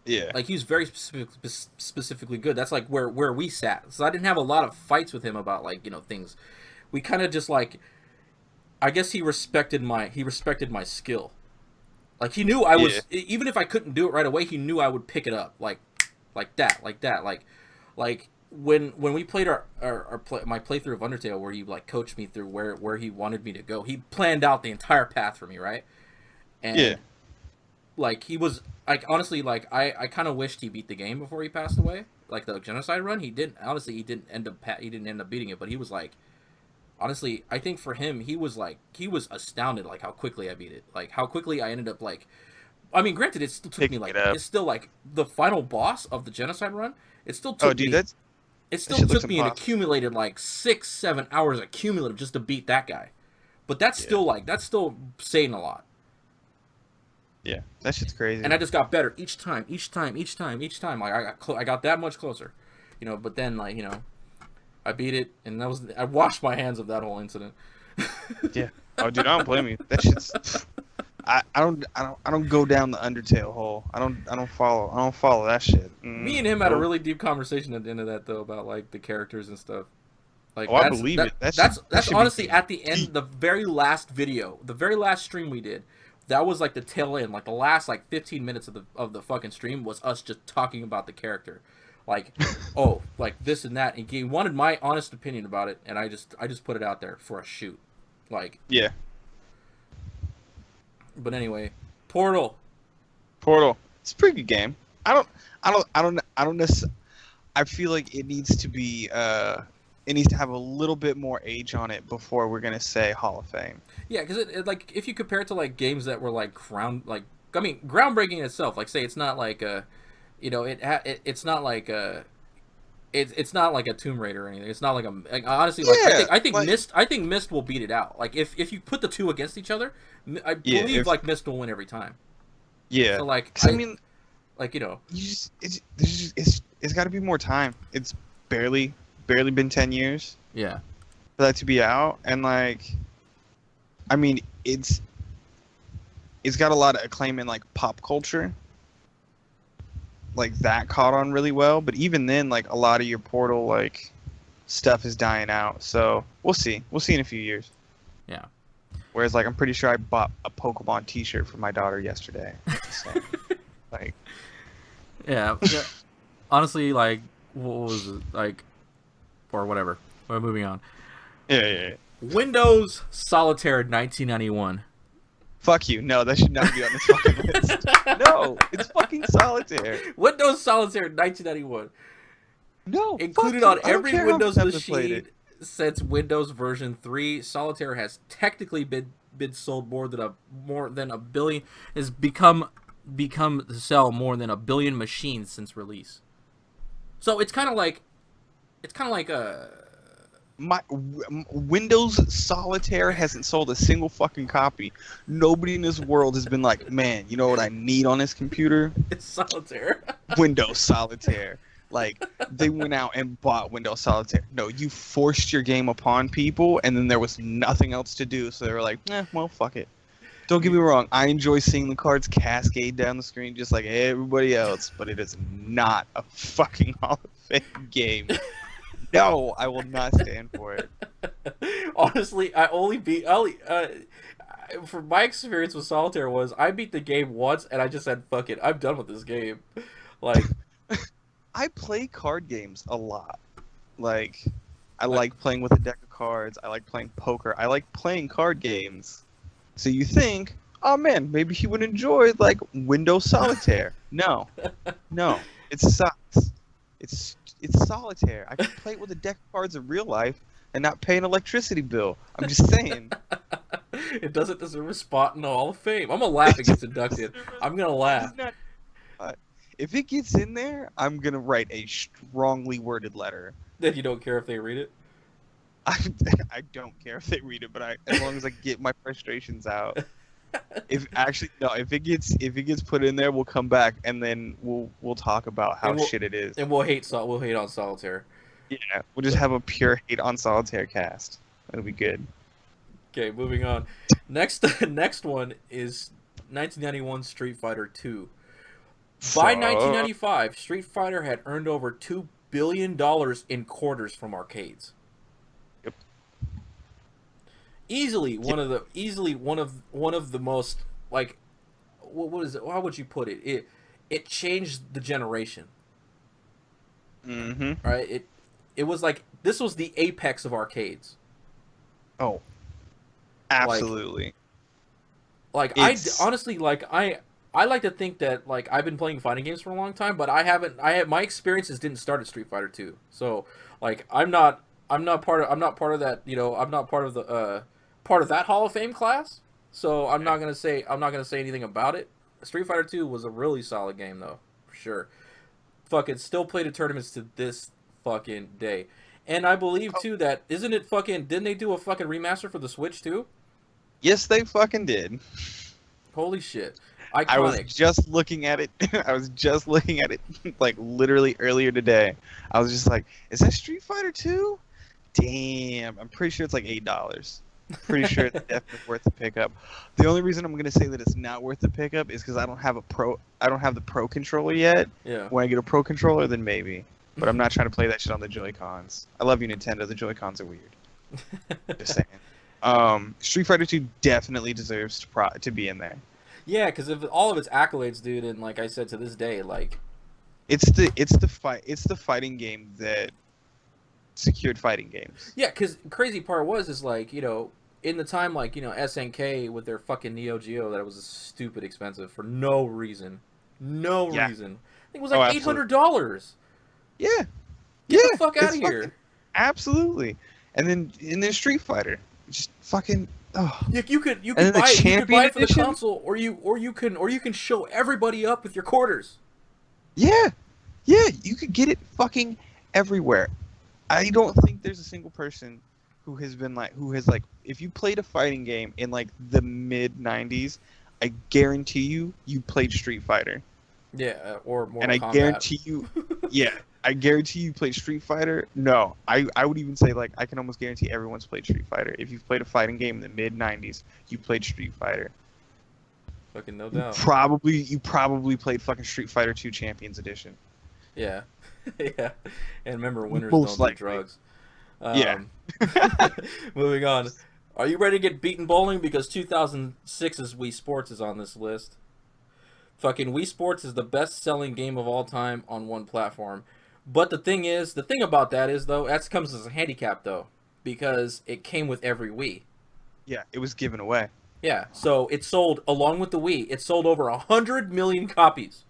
Yeah. Like, he was very specifically good. That's like where we sat. So I didn't have a lot of fights with him about, like, things. We kind of just, like, I guess he respected my skill. Like, he knew I Yeah. was, even if I couldn't do it right away, he knew I would pick it up, like that, like when we played my playthrough of Undertale, where he, like, coached me through where he wanted me to go. He planned out the entire path for me, right? And Yeah. like, he was, like, honestly, like, I kind of wished he beat the game before he passed away. Like, the genocide run, he didn't. Honestly, he didn't end up beating it, but he was like, honestly, I think for him, he was astounded, like, how quickly I beat it, like, how quickly I ended up, like, I mean, granted, it still took me, Picking like, it up. it's still, like, the final boss of the genocide run. It still Oh, took dude, me. that It still shit looks took me an impossible. accumulated, like, 6-7 hours accumulative just to beat that guy. But that's Yeah. still, like, that's still saying a lot. Yeah, that shit's crazy. And I just got better each time. Like, I got that much closer, But then, like, I beat it, and I washed my hands of that whole incident. Yeah. Oh, dude, I don't blame you. That shit's. I don't go down the Undertale hole. I don't follow that shit. Me and him had a Nope. really deep conversation at the end of that, though, about, like, the characters and stuff. Like, Oh, I believe it. That That's should be honestly at the deep. end, the very last video, the very last stream we did. That was, like, the tail end, like, the last, like, 15 minutes of the fucking stream was us just talking about the character, like, oh, like, this and that. And he wanted my honest opinion about it, and I just put it out there for a shoot, like. Yeah. But anyway, Portal. It's a pretty good game. I don't necessarily. I feel like it needs to be. It needs to have a little bit more age on it before we're gonna say Hall of Fame. Yeah, because it, like, if you compare it to, like, games that were, like, groundbreaking in itself. Like, say it's not like it's not like it's not like a Tomb Raider or anything. It's not like honestly, like, Yeah, I think like- Mist will beat it out. Like, if you put the two against each other, I Yeah, believe like Mist will win every time. Yeah. So, like, 'Cause, I mean, like, you just it's got to be more time. It's barely been 10 years yeah, for that to be out, and, like, I mean, it's got a lot of acclaim in, like, pop culture. Like, that caught on really well, but even then, like, a lot of your Portal, like, stuff is dying out. So we'll see in a few years. yeah. Whereas, like, I'm pretty sure I bought a Pokemon T-shirt for my daughter yesterday. So, like, Yeah. Honestly, like, what was it? Like, or whatever. We're moving on. yeah. Windows Solitaire 1991. Fuck you. No, that should not be on this fucking list. No, it's fucking Solitaire. Windows Solitaire 1991. No, Included fuck on you. I don't every care how Windows much I've played machine it. since Windows version 3, Solitaire has technically been sold more than a billion. Has become to sell more than a billion machines since release. So it's kind of like Windows Solitaire hasn't sold a single fucking copy. Nobody in this world has been like, man, you know what I need on this computer? it's Solitaire. Windows Solitaire. Like, they went out and bought Windows Solitaire. No, you forced your game upon people, and then there was nothing else to do, so they were like, well, fuck it. Don't get me wrong, I enjoy seeing the cards cascade down the screen just like everybody else, but it is not a fucking Hall of Fame game. No, I will not stand for it. Honestly, from my experience with Solitaire was I beat the game once and I just said, fuck it, I'm done with this game. Like, I play card games a lot. Like, I like playing with a deck of cards. I like playing poker. I like playing card games. So you think, oh man, maybe he would enjoy, like, Windows Solitaire. No, it sucks. It's Solitaire. I can play it with a deck of cards in real life and not pay an electricity bill. I'm just saying. it doesn't deserve a spot in the Hall of Fame. I'm gonna laugh if it gets inducted. I'm gonna laugh. If it gets in there, I'm gonna write a strongly worded letter. Then you don't care if they read it? I don't care if they read it, but as long as I get my frustrations out. If it gets put in there, we'll come back and then we'll talk about how shit it is. And we'll hate on Solitaire. Yeah, we'll just have a pure hate on Solitaire cast. That'll be good. Okay, moving on. Next one is 1991 Street Fighter 2. By Fuck. 1995, Street Fighter had earned over $2 billion in quarters from arcades. Yep. Easily one of the most, like, what is it? How would you put it? It changed the generation, Mm-hmm. right? It was like this was the apex of arcades. Oh, Like absolutely. I It's honestly I like to think that like I've been playing fighting games for a long time, but I haven't. I have my experiences didn't start at Street Fighter 2. So like I'm not part of that. I'm not part of the part of that Hall of Fame class. So I'm not gonna say anything about it. Street Fighter 2 was a really solid game though, for sure. Fucking still played at tournaments to this fucking day. And I believe too that isn't it fucking didn't they do a fucking remaster for the Switch too? yes, they fucking did. Holy shit. I was Iconic. just looking at it. I was just looking at it like literally earlier today. I was just like, is that Street Fighter 2? Damn, I'm pretty sure it's like $8. Pretty sure it's definitely worth the pickup. The only reason I'm gonna say that it's not worth the pickup is because I don't have the pro controller yet. Yeah. When I get a pro controller, then maybe. But I'm not trying to play that shit on the Joy Cons. I love you, Nintendo. The Joy Cons are weird. Just saying. Street Fighter 2 definitely deserves to be in there. Yeah, because of all of its accolades, dude, and like I said to this day, like It's the fighting game that secured fighting games. yeah, because crazy part is like in the time like SNK with their fucking Neo Geo that it was stupid expensive for no reason, no Yeah. reason. I think it was Oh, like absolutely. $800. Yeah. Get Yeah. the fuck out it's of here. fucking- absolutely. And then Street Fighter, just fucking. Oh. You could And then the buy it. You could Champion buy it for the Edition? console, or you can show everybody up with your quarters. Yeah. Yeah. You could get it fucking everywhere. I don't think there's a single person who has if you played a fighting game in like the mid '90s, I guarantee you played Street Fighter. Yeah, or more. And I guarantee you, yeah, I guarantee you played Street Fighter. No, I would even say like I can almost guarantee everyone's played Street Fighter. If you've played a fighting game in the mid '90s, you played Street Fighter. Fucking no You doubt. probably played fucking Street Fighter 2 Champions Edition. Yeah, yeah. And remember, winners Most don't do likely. drugs. Yeah. Moving on. Are you ready to get beaten bowling? Because 2006's Wii Sports is on this list. Fucking Wii Sports is the best-selling game of all time on one platform. But the thing about that is though, that comes as a handicap though, because it came with every Wii. Yeah, it was given away. Yeah, so it sold along with the Wii. It sold over 100 million copies.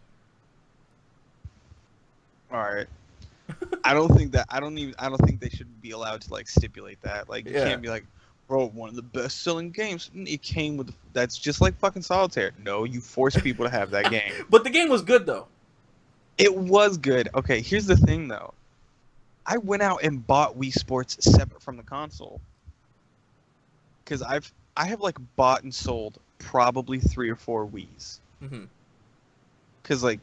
All right. I don't think they should be allowed to like stipulate that. Like you Yeah. can't be like, bro, one of the best-selling games. It came with that's just like fucking Solitaire. No, you force people to have that game. But the game was good though. It was good. Okay, here's the thing though. I went out and bought Wii Sports separate from the console. Cause I have like bought and sold probably 3 or 4 Wiis. Hmm. Cause like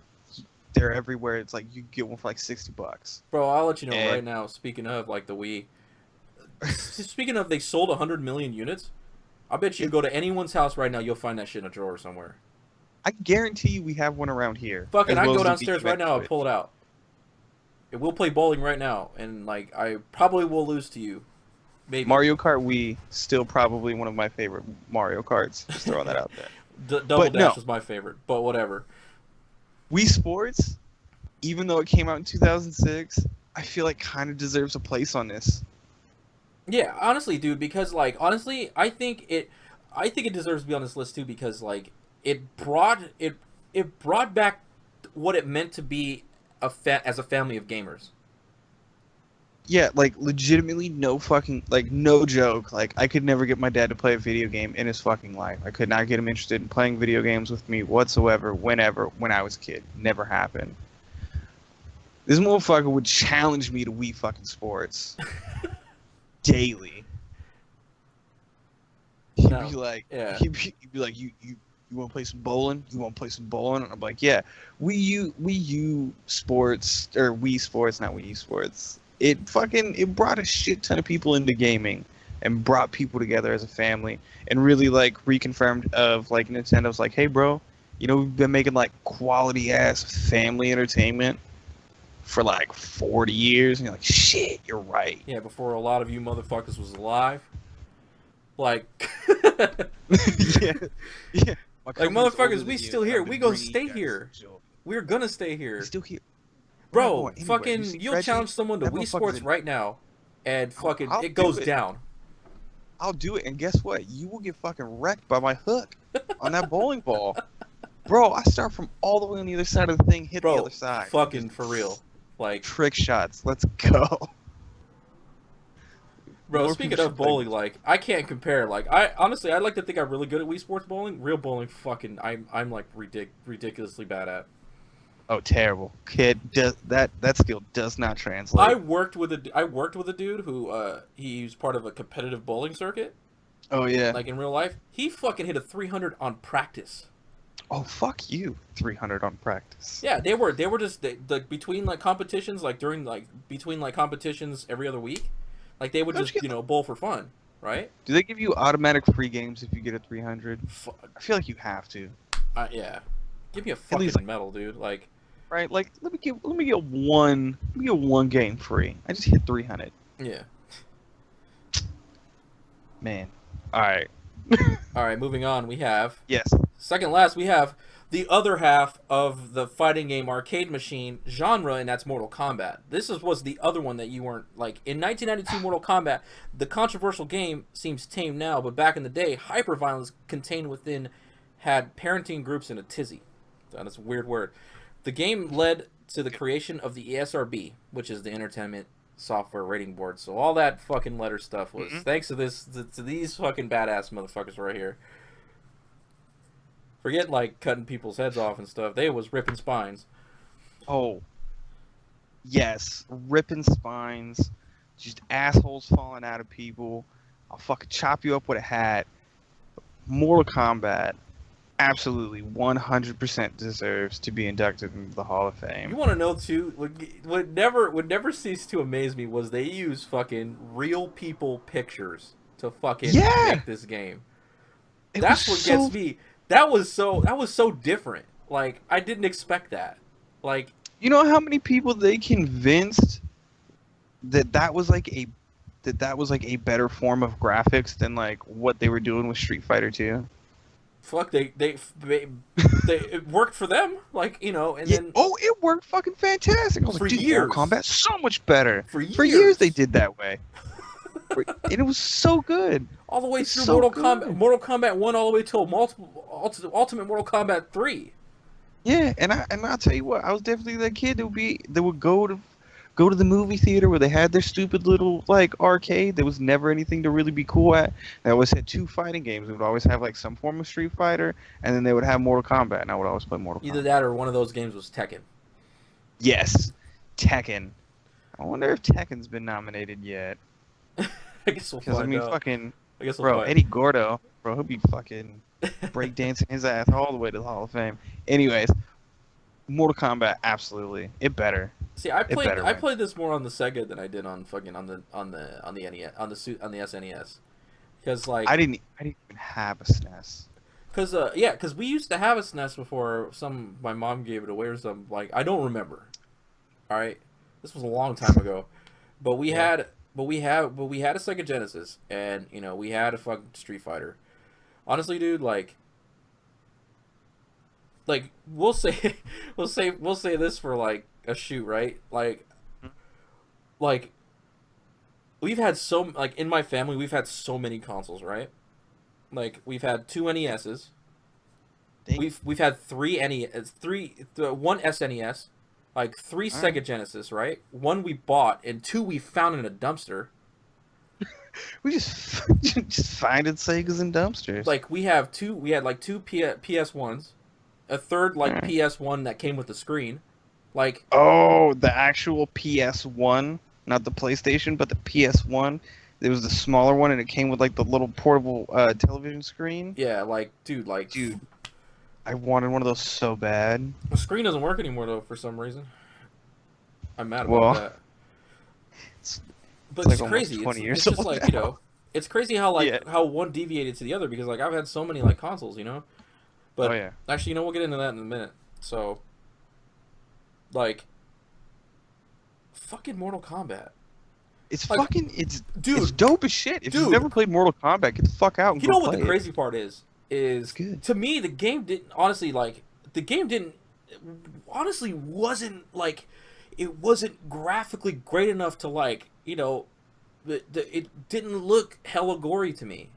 they're everywhere. It's like you get one for like $60. Bro, I'll let you know And- right now. Speaking of like the Wii, speaking of they sold 100 million units. I bet you go to anyone's house right now, you'll find that shit in a drawer somewhere. I guarantee you we have one around here. Fucking, as I can well go as the downstairs right BMX now and Switch. pull it out. And we'll play bowling right now, and like I probably will lose to you. Maybe. Mario Kart Wii, still probably one of my favorite Mario Karts. Just throwing that out there. Double But Dash no. was my favorite, but whatever. Wii Sports, even though it came out in 2006, I feel like kind of deserves a place on this. Yeah, honestly, dude, because like honestly, I think it deserves to be on this list too because like it brought back what it meant to be as a family of gamers. Yeah, like legitimately no fucking like no joke. Like I could never get my dad to play a video game in his fucking life. I could not get him interested in playing video games with me whatsoever when I was a kid. Never happened. This motherfucker would challenge me to Wii fucking Sports daily. He'd No, be like, yeah. he'd be like, you want to play some bowling? You want to play some bowling? And I'm like, yeah. Wii U Sports or Wii Sports, not Wii U Sports. It brought a shit ton of people into gaming and brought people together as a family and really like reconfirmed of like Nintendo's like, hey bro, You know, we've been making like quality ass family entertainment for like 40 years, and you're like, shit, you're right. Yeah, before a lot of you motherfuckers was alive. Like, Yeah, yeah. My like company's older motherfuckers, than we you, still and here. I've We been gonna bringing stay you guys here. joy. We're gonna stay We here. still here. We're not Bro, going anywhere. You fucking, see you'll Reggie? challenge someone to That Wii motherfucker's Sports in. right now, and fucking, I'll it do goes it. down. I'll do it, and guess what? You will get fucking wrecked by my hook on that bowling ball. Bro, I start from all the way on the other side of the thing, hit the Bro, other side. fucking Just for real. Like, trick shots. Let's go. bro, More speaking people of should play bowling, this. like, I can't compare. Like, I honestly, I like to think I'm really good at Wii Sports bowling. Real bowling, fucking, I'm like ridiculously bad at. Oh, terrible. Kid, does that skill does not I translate. worked with a dude who he was part of a competitive bowling circuit, Oh yeah. like in real life. He fucking hit a 300 on practice. Oh fuck you. 300 on practice. Yeah, they were just like between like competitions, like during like between like competitions every other week, like they would Don't just you get, bowl for fun, right? do they give you automatic free games if you get a 300? Fu- I feel like you have to. yeah, give me a At least, fucking medal, dude. Like, right? Like let me get one game free. I just hit 300. yeah. Man. All right. All right, moving on. We have Yes. second last. We have the other half of the fighting game arcade machine genre, and that's Mortal Kombat. Was the other one that you weren't like in 1992. Mortal Kombat, the controversial game seems tame now, but back in the day, hyperviolence contained within had parenting groups in a tizzy. That's a weird word. The game led to the creation of the ESRB, which is the Entertainment Software Rating Board. So all that fucking letter stuff was thanks to to these fucking badass motherfuckers right here. Forget like cutting people's heads off and stuff. They was ripping spines. Oh. Yes. Ripping spines. Just assholes falling out of people. I'll fucking chop you up with a hat. Mortal Kombat absolutely 100% deserves to be inducted into the Hall of You Fame. want to know too? What never ceased to amaze me was they use fucking real people pictures to fucking Yeah. make this game. It That's was what so gets me. That was so different. Like I didn't expect that. Like You know how many people they convinced that was like a better form of graphics than like what they were doing with Street Fighter 2? fuck, they it worked for them. Like you know, and Yeah. then Oh, it worked fucking fantastic. I was For like, dude, years. Mortal Kombat so much better. For For years. years they did that way. And it was so good. all the way It's through so good. Mortal Kombat 1 all the way till Ultimate Mortal Kombat 3. Yeah, and I'll tell you what, I was definitely that kid that would go to the movie theater where they had their stupid little like arcade. There was never anything to really be cool at. They always had two fighting games. They would always have like some form of Street Fighter, and then they would have Mortal Kombat, and I would always play Mortal Either Kombat. that or one of those games was Tekken. Yes, Tekken. I wonder if Tekken's been nominated yet. I guess we'll Because find out. fucking I guess we'll bro, find Eddie Gordo, bro, he'll be fucking breakdancing his ass all the way to the Hall of Fame. Anyways, Mortal Kombat, absolutely, it better. See, I better win. played this more on the Sega than I did on fucking on the NES on the SNES. Because like I didn't even have a SNES. because we used to have a SNES before my mom gave it away or something. Like I don't remember. All right, this was a long time ago, but we Yeah. had a Sega Genesis, and you know we had a fucking Street Fighter. Honestly, dude, like we'll say we'll say this for like a shoot, right? Like we've had like in my family we've had so many consoles, right? Like we've had two NESs. Dang. We've had one SNES, like three All Sega right. Genesis, right? One we bought and two we found in a dumpster. We just just finding Segas in dumpsters. Like we had like two PS1s, a third like Alright. PS1 that came with the screen. Like Oh, the actual PS1, not the PlayStation, but the PS1. There was the smaller one, and it came with like the little portable television screen. yeah, like dude, I wanted one of those so bad. the screen doesn't work anymore though for some reason. I'm mad about Well, that. it's- But like it's almost crazy. 20 It's years just old like, now. you know, it's crazy how Yeah. how one deviated to the other because like I've had so many like consoles, you know. Oh But yeah. actually, we'll get into that in a minute. So, like, fucking Mortal Kombat. It's Like, fucking it's dude, dope as shit. If you've dude, never played Mortal Kombat, get the fuck out and you go know what the play it. crazy part is? It's Is good. to me the game didn't honestly like the game didn't honestly wasn't like it wasn't graphically great enough to like it didn't look hella gory to me.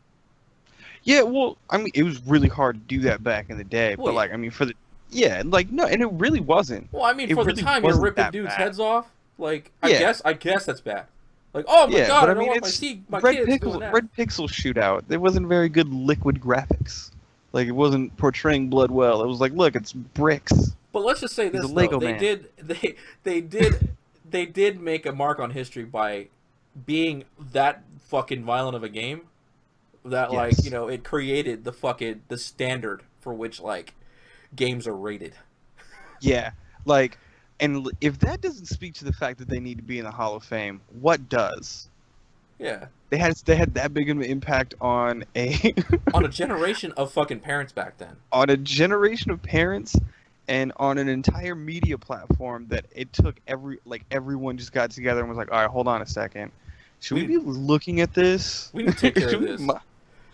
Yeah, well, I mean, it was really hard to do that back in the day, Well, but yeah. like, I mean, for the yeah, like no, and it really wasn't. Well, I mean, It for the really time you're wasn't ripping that dudes' bad. heads off. Like, Yeah, I guess that's bad. Like, oh my yeah, god, but I I don't mean, want it's my kids doing that. Red Pixel shootout. There wasn't very good liquid graphics. Like, it wasn't portraying blood well. It was like, look, it's bricks. But let's just say He's a this though: Lego man. they did they did make a mark on history by being that fucking violent of a game. That like Yes. it created the standard for which like games are rated. Yeah, like, and if that doesn't speak to the fact that they need to be in the Hall of Fame, what does? Yeah, They had that big of an impact on a on a generation of fucking parents back then. on a generation of parents and on an entire media platform that it took everyone just got together and was like, all right, hold on a second. Should we We be looking at this? we need to take care of should, we, this.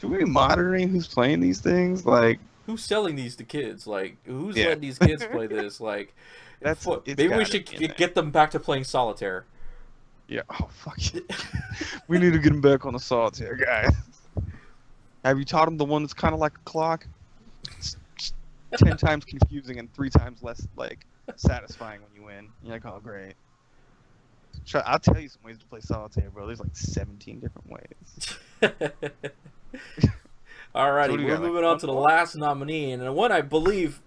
should we be monitoring who's playing these things? Like, Who's selling these to kids? Like, who's yeah. letting these kids play this? Like, It's maybe we gotta should be in there. get them back to playing solitaire. Yeah. Oh, fuck it. We need to get him back on the solitaire, guys. Have you taught him the one that's kind of like a clock? It's 10 times confusing and 3 times less, like, satisfying when you win. You're like, oh, great. I'll tell you some ways to play solitaire, bro. There's like 17 different ways. Alrighty, So what do you we're got, like, moving on one to the more? last nominee, and one I believe,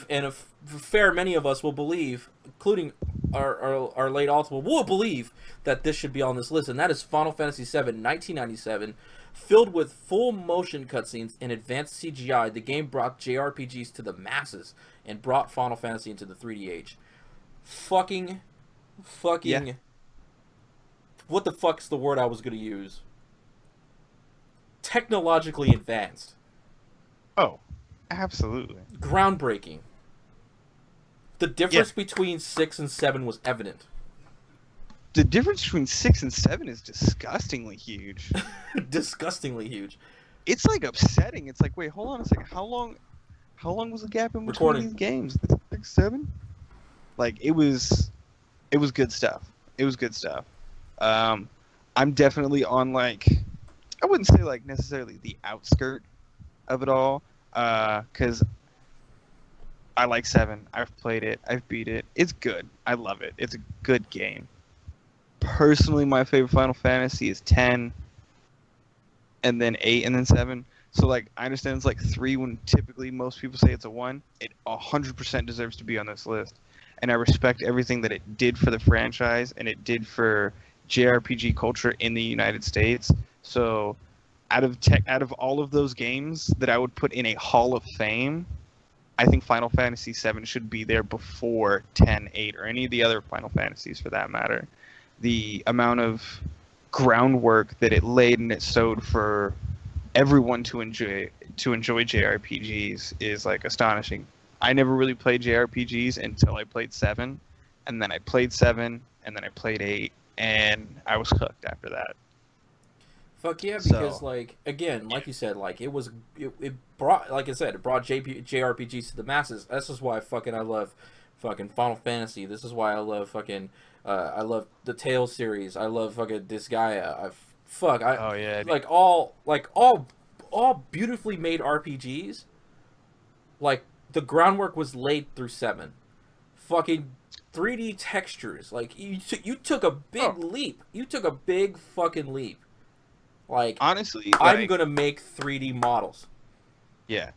and a fair many of us will believe, including our late ultimate, will believe that this should be on this list, and that is Final Fantasy VII, 1997. Filled with full motion cutscenes and advanced CGI, the game brought JRPGs to the masses and brought Final Fantasy into the 3D age. Fucking, Yeah. what the fuck's the word I was gonna use? Technologically advanced. Oh, absolutely. Groundbreaking. The difference between 6 and 7 was evident. The difference between 6 and 7 is disgustingly huge. Disgustingly huge. It's like upsetting. It's like, wait, hold on a second. How long was the gap in between Recording. these games? 6, 7? Like, it was good stuff. It was good stuff. I'm definitely on, like, I wouldn't say like necessarily the outskirt of it all, because I like 7. I've played it. I've beat it. It's good. I love it. It's a good game. Personally, my favorite Final Fantasy is 10, and then 8, and then 7. So like, I understand it's like 3 when typically most people say it's a 1. It 100% deserves to be on this list, and I respect everything that it did for the franchise and it did for JRPG culture in the United States. So, out of all of those games that I would put in a Hall of Fame, I think Final Fantasy VII should be there before 10, 8, or any of the other Final Fantasies for that matter. The amount of groundwork that it laid and it sowed for everyone to enjoy JRPGs is like astonishing. I never really played JRPGs until I played 7, and then I played 7, and then I played 8, and I was hooked after that. Fuck yeah, So- because like again, like you said, like it brought, like I said, it brought JRPGs to the masses. This is why I love fucking Final Fantasy. This is why I love fucking I love the Tales series. I love fucking Disgaea. Oh yeah. All beautifully made RPGs. Like the groundwork was laid through 7. Fucking 3D textures. Like you took a big leap. You took a big fucking leap. Like, Honestly, I'm like, gonna make 3D models. yeah.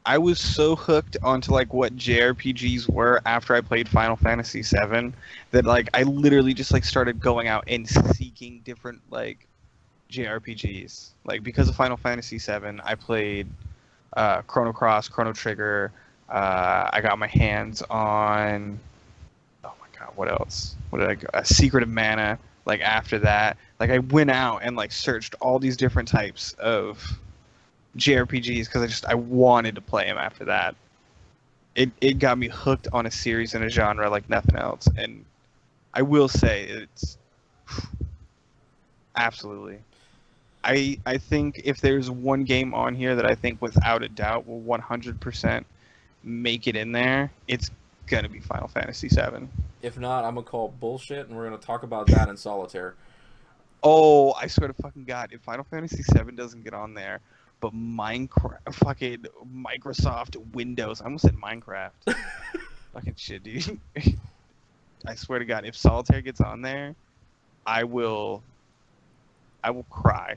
I was so hooked onto like what JRPGs were after I played Final Fantasy VII that like I literally just like started going out and seeking different like JRPGs. Like because of Final Fantasy VII, I played Chrono Cross, Chrono Trigger. I got my hands on, oh my god, what else? What did I go? Secret of Mana. Like after that, like I went out and like searched all these different types of JRPGs because I wanted to play them after that. It got me hooked on a series and a genre like nothing else, and I will say it's absolutely. I think if there's one game on here that I think without a doubt will 100% make it in there, it's gonna be Final Fantasy VII. If not, I'm gonna call bullshit, and we're gonna talk about that in solitaire. Oh, I swear to fucking God, if Final Fantasy VII doesn't get on there, but Minecraft, fucking Microsoft Windows, I almost said Minecraft. Fucking shit, dude. I swear to God, if Solitaire gets on there, I will cry.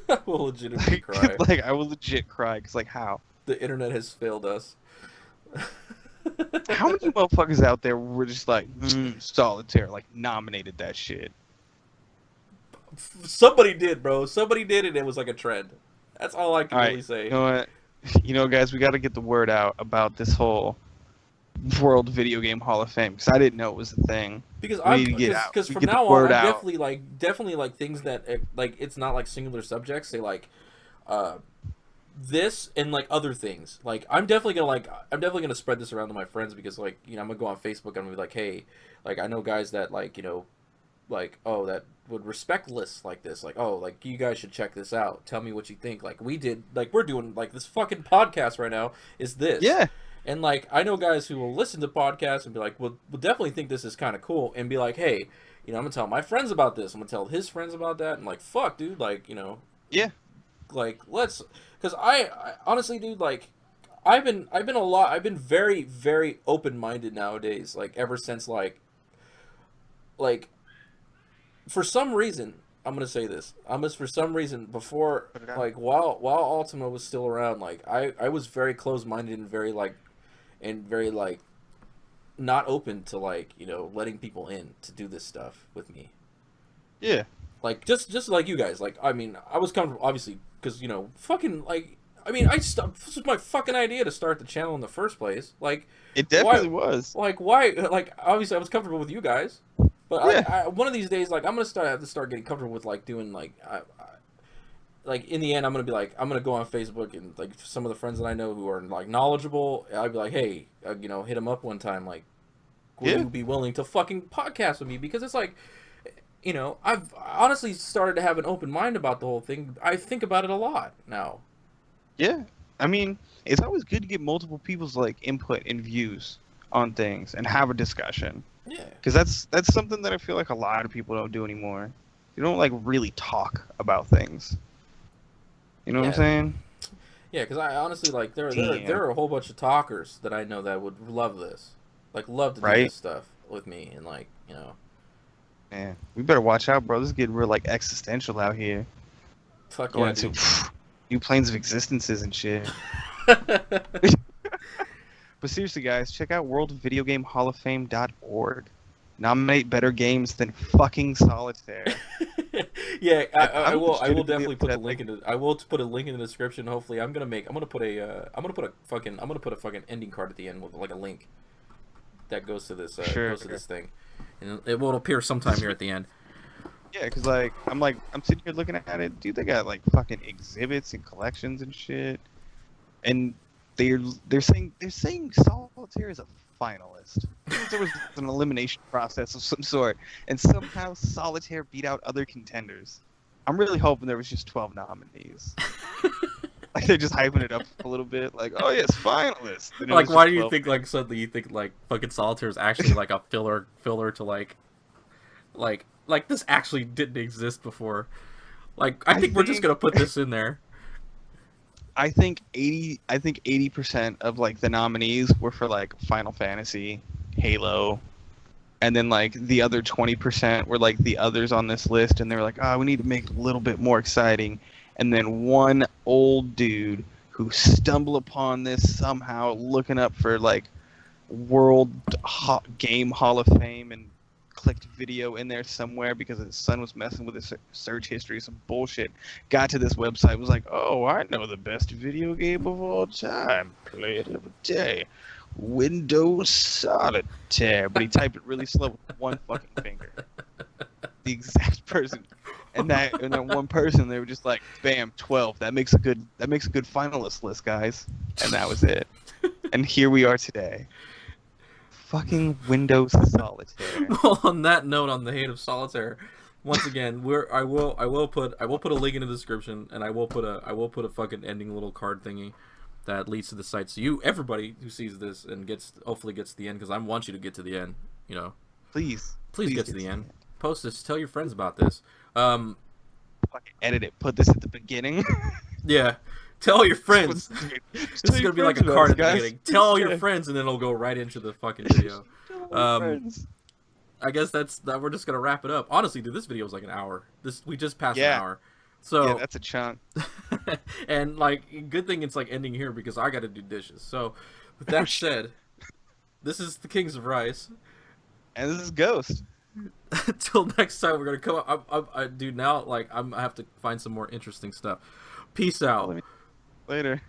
I will legitimately cry. Like, I will legit cry, because, like, how? The internet has failed us. How many motherfuckers out there were just like, Solitaire, like, nominated that shit? Somebody did, bro. Somebody did, and it was like a trend. That's all I can really say. You know what? You know, guys, we got to get the word out about this whole World Video Game Hall of Fame, because I didn't know it was a thing. Because because from now on, I'm definitely like things that like it's not like singular subjects. Say like, this and like other things. Like I'm definitely gonna spread this around to my friends because like I'm gonna go on Facebook and I'm gonna be like, hey, like I know guys that like like that would respect lists like this. Like like you guys should check this out. Tell me what you think. Like we did. Like we're doing like this fucking podcast right now. Is this? Yeah. And, like, I know guys who will listen to podcasts and be like, we'll definitely think this is kind of cool. And be like, hey, I'm going to tell my friends about this. I'm going to tell his friends about that. And, like, fuck, dude. Like, Yeah. Like, let's... Because I honestly, dude, like, I've been very, very open-minded nowadays. Like, ever since, like, for some reason... I'm going to say this. For some reason, before, like, while Ultima was still around, like, I was very closed-minded and very, like, not open to, like, letting people in to do this stuff with me. Yeah. Like, just like you guys. Like, I mean, I was comfortable, obviously, because, fucking, like, I mean, this was my fucking idea to start the channel in the first place. Like, it definitely was. Like, why? Like, obviously, I was comfortable with you guys. But yeah. One of these days, like, I'm gonna have to start getting comfortable with like doing like in the end, I'm gonna be like, I'm gonna go on Facebook and like some of the friends that I know who are like knowledgeable. I'd be like, hey, hit them up one time, like, would you be willing to fucking podcast with me? Because it's like, I've honestly started to have an open mind about the whole thing. I think about it a lot now. Yeah, I mean, it's always good to get multiple people's like input and views on things and have a discussion. Yeah, because that's something that I feel like a lot of people don't do anymore. You don't like really talk about things. You know what I'm saying? Yeah, because I honestly like there are a whole bunch of talkers that I know that would love this, like love to do this stuff with me, and like Man, we better watch out, bro. This is getting real like existential out here. Fuck going yeah, into new planes of existences and shit. But seriously, guys, check out worldvideogamehalloffame.org. Nominate better games than fucking Solitaire. Yeah, I will definitely put the link in the. I will put a link in the description. Hopefully, I'm gonna put a fucking ending card at the end with like a link that goes to this this thing, and it will appear sometime here at the end. Yeah, because like I'm sitting here looking at it, dude. They got like fucking exhibits and collections and shit, and they're saying Solitaire is a finalist. There was an elimination process of some sort, and somehow Solitaire beat out other contenders. I'm really hoping there was just 12 nominees. Like they're just hyping it up a little bit, like, oh yes, finalists. Like, why do you think like suddenly you think like fucking Solitaire is actually like a filler to like this actually didn't exist before? Like I think we're just gonna put this in there. I think 80% of like the nominees were for like Final Fantasy, Halo, and then like the other 20% were like the others on this list, and they were like, we need to make it a little bit more exciting. And then one old dude who stumbled upon this somehow, looking up for like World Game Hall of Fame, and clicked video in there somewhere because his son was messing with his search history, some bullshit. Got to this website, was like, oh, I know the best video game of all time. Play it every day. Windows Solitaire. But he typed it really slow with one fucking finger. The exact person. and that one person, they were just like, bam, 12. That makes a good finalist list, guys. And that was it. And here we are today. Fucking Windows Solitaire. Well, on that note, on the hate of solitaire, once again, I will put a link in the description, and I will put a fucking ending little card thingy that leads to the site. So everybody who sees this and hopefully gets to the end, because I want you to get to the end. You know, Please get to the end. Post this. Tell your friends about this. Fucking edit it. Put this at the beginning. Yeah. Tell your friends. This This is gonna be like a card at the beginning. Tell all your friends, and then it'll go right into the fucking video. I guess that. We're just gonna wrap it up. Honestly, dude, this video was like an hour. We just passed an hour. So yeah, that's a chunk. And like, good thing it's like ending here because I got to do dishes. So, with that said, this is the Kings of Rice, and this is Ghost. Till next time, we're gonna come up. Dude, now like I have to find some more interesting stuff. Peace out. Later.